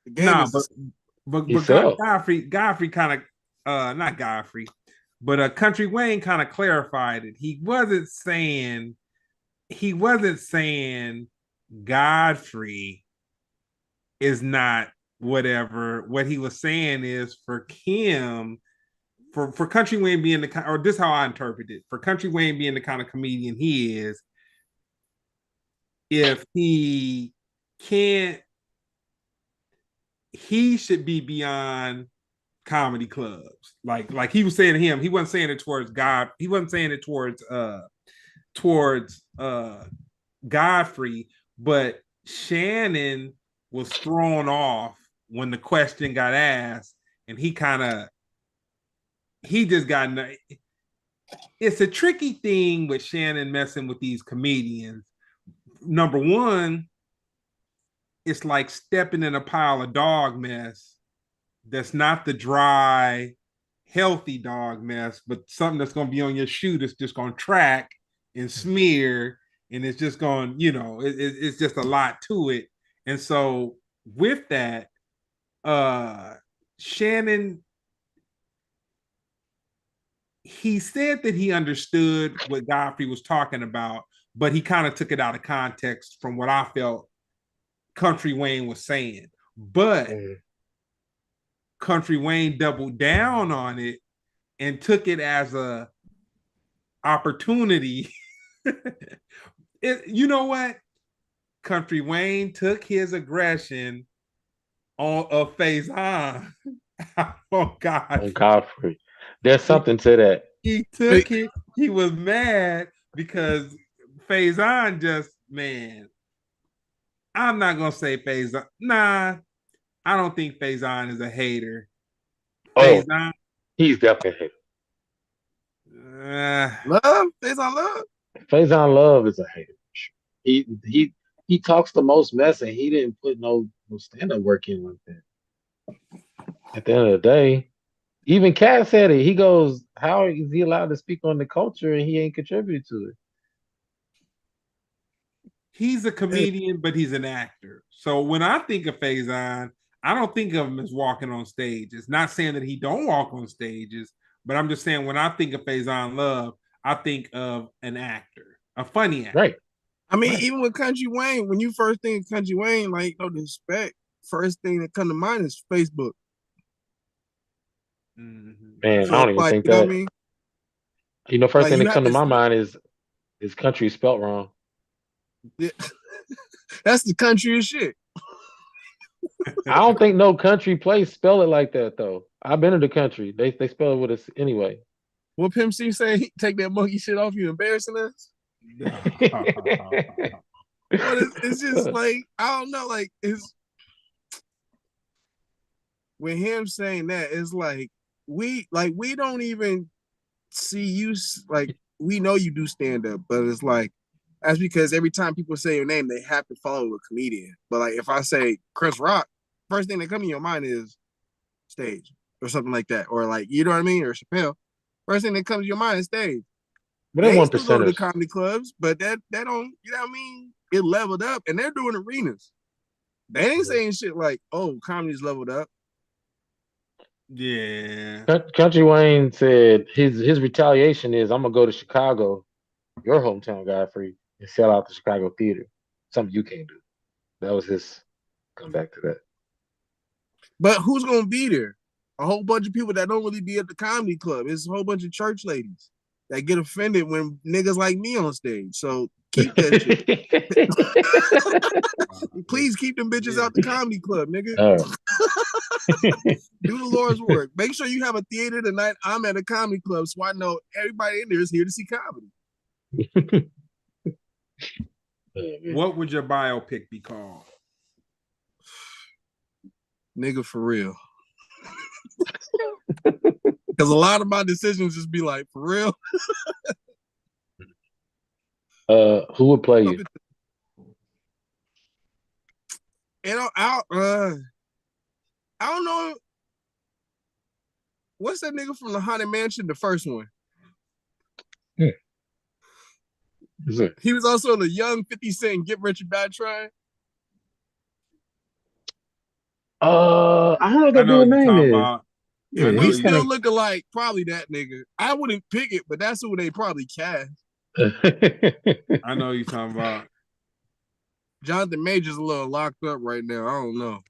the game nah, is the He said, Godfrey kind of not Godfrey, but Country Wayne kind of clarified it. He wasn't saying Godfrey is not whatever. What he was saying is for him, for Country Wayne being or this is how I interpret it, for Country Wayne being the kind of comedian he is, if he can't, he should be beyond comedy clubs. Like he was saying to him, he wasn't saying it towards God. He wasn't saying it towards Godfrey, but Shannon was thrown off when the question got asked, and he just got. It's a tricky thing with Shannon messing with these comedians. Number one, it's like stepping in a pile of dog mess that's not the dry, healthy dog mess, but something that's going to be on your shoe that's just going to track and smear, and it's just going, it's just a lot to it. And so with that, Shannon, he said that he understood what Godfrey was talking about, but he kind of took it out of context from what I felt Country Wayne was saying. But Country Wayne doubled down on it and took it as a opportunity. You know what? Country Wayne took his aggression on of Faison. Oh "Oh God. Godfrey, there's He, something to that." he But took it, he was mad because Faison just, man, I'm not gonna say Faison. Nah, I don't think Faison is a hater. Oh, Faison, he's definitely uh, love, based on love. a hater. Faison Love is a hater. He talks the most mess, and he didn't put no stand up work in like that. At the end of the day, even Cat said it. He goes, "How is he allowed to speak on the culture and he ain't contributed to it?" he's a Hey, comedian, but he's an actor. So when I think of Faison, I don't think of him as walking on stages. Not saying that he don't walk on stages, but I'm just saying when I think of Faison Love, I think of an actor, a funny actor. Right. I mean, Right. even with Country Wayne, when you first think of Country Wayne, like no disrespect, first thing that come to mind is Facebook. Mhm. Man, I So don't even like, think you know what I that. mean? You know, first Like thing you that have come to to my see, mind is country spelt wrong. yeah. That's the country of shit. I don't think no country place spell it like that though. I've been to the country. They spell it with us anyway. What Pimp C say? Take that monkey shit off you, embarrassing us. But it's just like I don't know. Like it's with him saying that, it's like we don't even see you like we know you do stand up, but it's like that's because every time people say your name, they have to follow a comedian. But like if I say Chris Rock, first thing that comes in your mind is stage or something like that, or like you know what I mean, or Chappelle. First thing that comes to your mind is stage. But they They one still go to the percenters. comedy clubs, but that don't you know what I mean? It leveled up, and they're doing arenas. They ain't saying shit like, "Oh, comedy's leveled up." Yeah. Country Wayne said his retaliation is I'm gonna go to Chicago, your hometown guy, for you, and sell out the Chicago theater. Something you can't do. That was his come back to that. But who's gonna be there? A whole bunch of people that don't really be at the comedy club. It's a whole bunch of church ladies that get offended when niggas like me on stage. So keep that shit. Please keep them bitches out the comedy club, nigga. All Do the Lord's work. Make sure you have a theater tonight. I'm at a comedy club, so I know everybody in there is here to see comedy. right. What would your biopic be called? Nigga, for real. Because a lot of my decisions just be like, for real. Who would play you? And I don't know. What's that nigga from the Haunted Mansion? The first one. He was also the young 50 Cent Get Rich or Die Trying. I don't know what I that know dude's what you're name talking is. about. Yeah, I know We he's you. kind still of. look alike, probably that nigga. I wouldn't pick it, but that's who they probably cast. I know you're talking about. Jonathan Major's a little locked up right now. I don't know.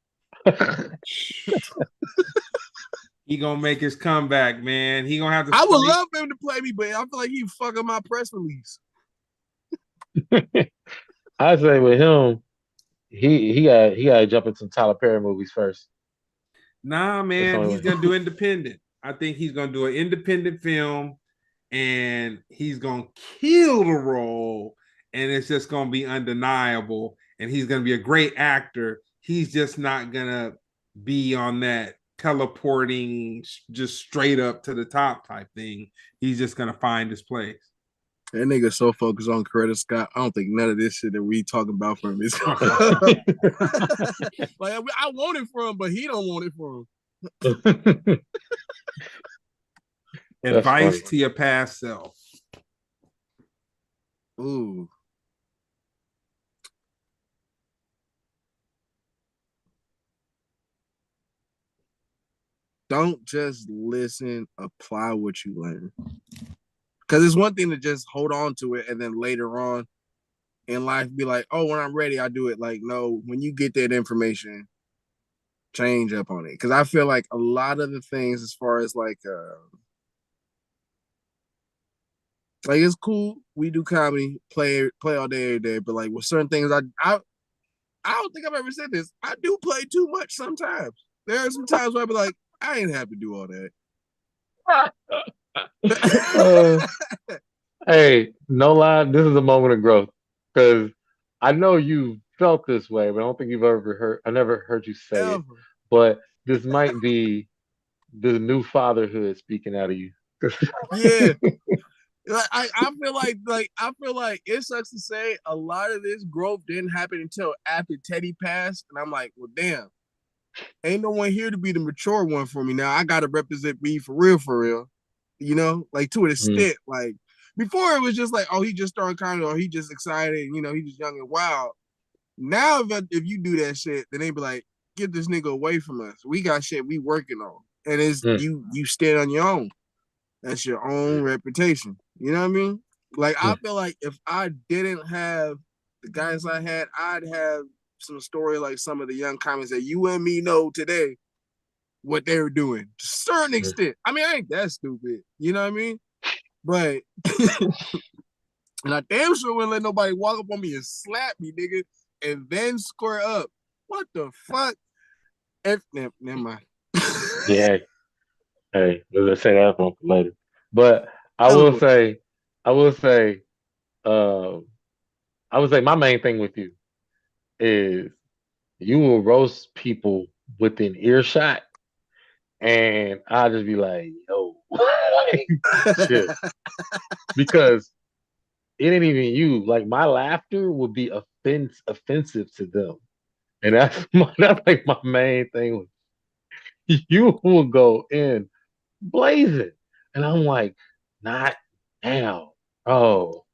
He gonna make his comeback, man. He gonna have to. I would love him to play me, but I feel like he fucking my press release. I say with him, he got to jump in some Tyler Perry movies first. Nah, That's the man. only He's way. gonna do independent. I think he's gonna do an independent film, and he's gonna kill the role, and it's just gonna be undeniable. And he's gonna be a great actor. He's just not gonna be on that teleporting just straight up to the top type thing. He's just gonna find his place. That nigga so focused on Coretta Scott. I don't think none of this shit that we talking about from him is like I want it from him, but he don't want it from him. That's Advice funny. to your past self. Ooh. Don't just listen, apply what you learn. Because it's one thing to just hold on to it and then later on in life be like, oh, when I'm ready, I do it. Like, no, when you get that information, change up on it. Because I feel like a lot of the things as far as like it's cool, we do comedy, play all day, every day, but like with certain things, I don't think I've ever said this. I do play too much sometimes. There are some times where I be like, I ain't have to do all that. Hey, no lie, this is a moment of growth because I know you felt this way, but I don't think you've ever heard. I never heard you say it, Ever. but this might be the new fatherhood speaking out of you. Yeah. Like I feel like it sucks to say a lot of this growth didn't happen until after Teddy passed, and I'm like, well, damn, ain't no one here to be the mature one for me now. I gotta represent me for real, you know, like to an extent. Like before, it was just like, oh, he just started comedy, or he just excited, you know, he just young and wild. Now, if you do that shit, then they be like, get this nigga away from us. We got shit we working on, and it's you stand on your own. That's your own reputation. You know what I mean? Like I feel like if I didn't have the guys I'd have some story like some of the young comments that you and me know today what they were doing to a certain extent. I mean, I ain't that stupid, you know what I mean? But and I damn sure wouldn't let nobody walk up on me and slap me, nigga, and then square up. What the fuck? Never mind. Yeah. Hey, let's say that one for later. But I Hell of will a- say, I will say, uh, I would say my main thing with you is you will roast people within earshot, and I'll just be like, yo, chill. Because it ain't even you. Like my laughter would be offensive to them. And that's like my main thing. You will go in blazing. And I'm like, not now. Oh,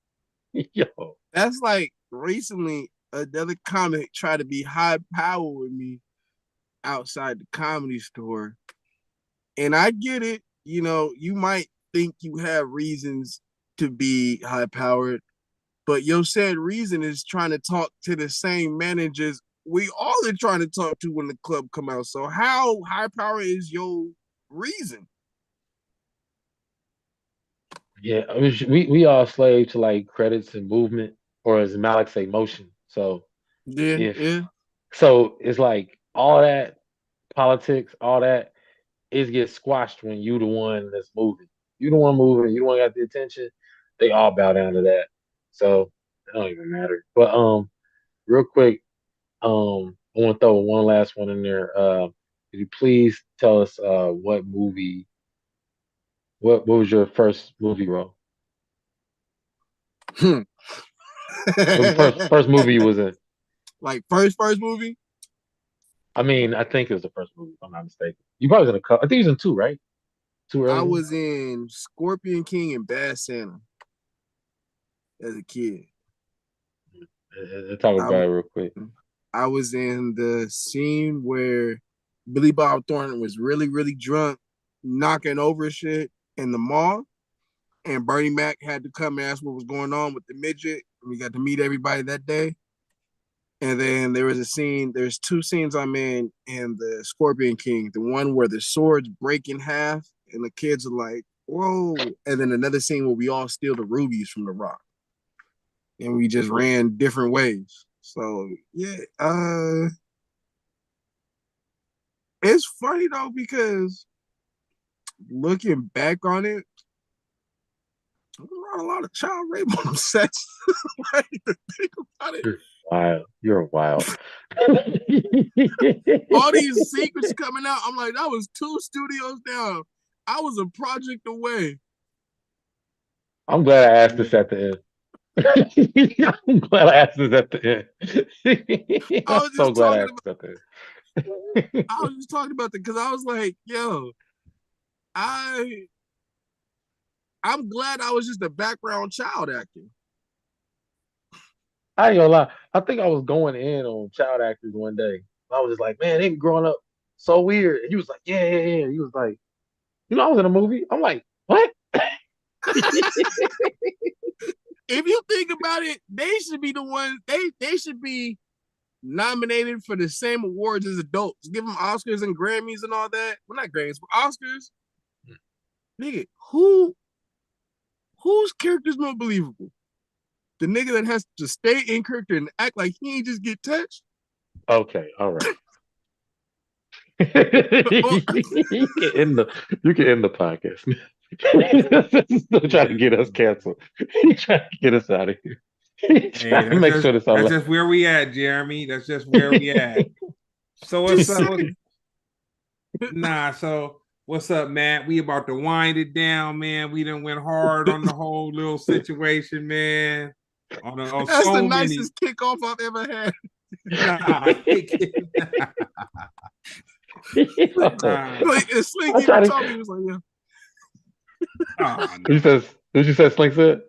yo. That's like recently another comic tried to be high power with me outside the comedy store. And I get it, you know, you might think you have reasons to be high powered, but your said reason is trying to talk to the same managers we all are trying to talk to when the club come out. So how high power is your reason? Yeah, I mean, we all slave to like credits and movement, or as Malik say, motion. So Yeah, if yeah. so, it's like all that politics, all that it gets squashed when you the one that's moving. You the one moving. You the one got the attention. They all bow down to that. So it don't even matter. But real quick, I want to throw one last one in there. Could you please tell us what movie? What was your first movie role? Hmm. What was the first movie you was in? Like first movie? I mean, I think it was the first movie, if I'm not mistaken. You probably was in a couple. I think he was in two, right? Two I early ones? was in Scorpion King and Bad Santa as a kid. Let's talk I about it real quick. I was in the scene where Billy Bob Thornton was really, really drunk, knocking over shit in the mall. And Bernie Mac had to come and ask what was going on with the midget. We got to meet everybody that day. And then there was a scene, there's two scenes I'm in the Scorpion King. The one where the swords break in half and the kids are like, whoa. And then another scene where we all steal the rubies from the rock. And we just ran different ways. So yeah, it's funny though because looking back on it, there's not a lot of child rape on sets. Like, to think about it. You're wild. You're wild. All these secrets coming out, I'm like, that was 2 studios down. I was a project away. I'm glad I asked this at the end. I'm glad I asked this at the end. I I'm was so just glad I talking asked about this at the end. I was just talking about that because I was like, yo, I I'm glad I was just a background child actor. I ain't gonna lie. I think I was going in on child actors one day. I was just like, man, they be growing up so weird. And he was like, yeah, yeah, yeah. He was like, you know, I was in a movie. I'm like, what? If you think about it, they should be the ones they should be nominated for the same awards as adults. Give them Oscars and Grammys and all that. Well, not Grammys, but Oscars. Nigga, whose character's more believable? The nigga that has to stay in character and act like he ain't just get touched? Okay, all right. You can end the podcast. Still trying to get us canceled. He's trying to get us out of here. He's Hey, trying to make sure this all that's just where we at, Jeremy. That's just where we at. So what's Just up? saying. So what's up, Matt? We about to wind it down, man. We done went hard on the whole little situation, man. On That's the so many. nicest kickoff I've ever had. Nah, nah. Like, Sling I'm even trying told me, he to. was like, yeah. Oh, What you says? What you said? Slink said.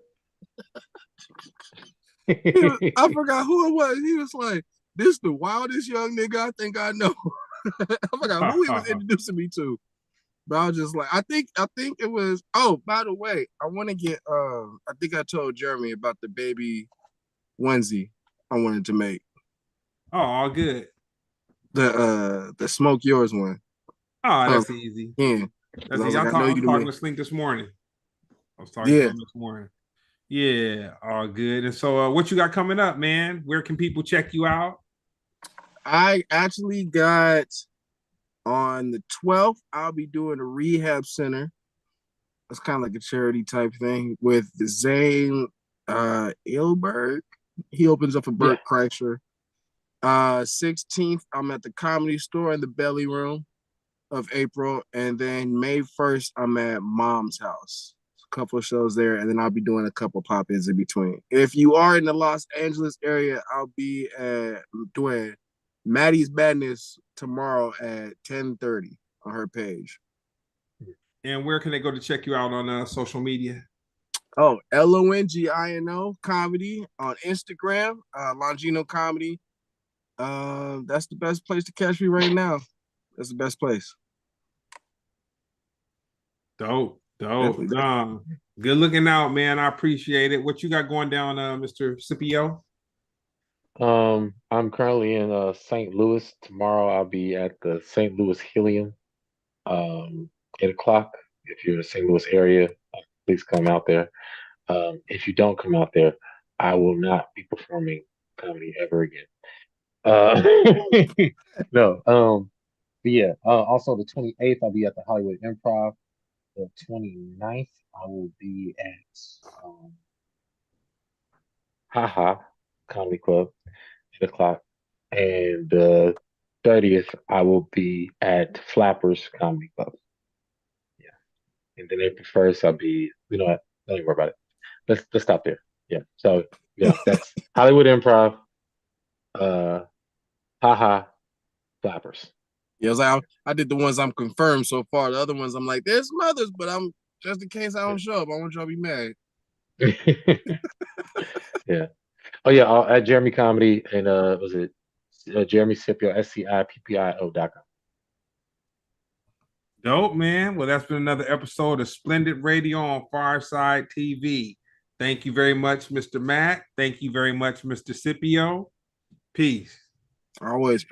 I forgot who it was. He was like, this the wildest young nigga I think I know. I forgot who he was no. introducing me to. But I was just like, I think it was, oh, by the way, I want to get I think I told Jeremy about the baby onesie. I wanted to make. Oh, all good. The Smoke Yours one. Oh, that's easy. Yeah. That's I was easy. like, I know I you was to talking make. to Slink this morning. I was talking to Yeah. him this morning. Yeah, all good. And so what you got coming up, man? Where can people check you out? I actually got on the 12th, I'll be doing a rehab center. It's kind of like a charity type thing with Zane Ilberg. He opens up a Burt Kreischer. 16th, I'm at the Comedy Store in the Belly Room of April. And then May 1st, I'm at Mom's House. A couple of shows there, and then I'll be doing a couple pop-ins in between. If you are in the Los Angeles area, I'll be doing Maddie's Madness tomorrow at 10:30 on her page. And where can they go to check you out on social media? Oh, Longino comedy on Instagram, Longino comedy. That's the best place to catch me right now. That's the best place. Dope. Definitely. Good looking out, man. I appreciate it. What you got going down, Mr. Scipio? I'm currently in St. Louis. Tomorrow I'll be at the St. Louis Helium, 8 o'clock. If you're in the St. Louis area, please come out there. If you don't come out there, I will not be performing comedy ever again. No. But yeah. Also the 28th, I'll be at the Hollywood Improv. The 29th, I will be at Haha Comedy Club, 8 o'clock. And the 30th, I will be at Flappers Comedy Club. Yeah. And then April 1st, I'll be, you know what? Don't even worry about it. Let's stop there. Yeah. So yeah, that's Hollywood Improv, uh, Haha, Flappers. Yeah, I did the ones I'm confirmed so far. The other ones I'm like, there's some others, but I'm just in case I don't show up. I want y'all to be mad. Yeah. Oh yeah, at Jeremy Comedy and was it Jeremy Scipio, SCIPPIO.com. Dope, man. Well, that's been another episode of Splendid Radio on Fireside TV. Thank you very much, Mr. Matt. Thank you very much, Mr. Scipio. Peace. I always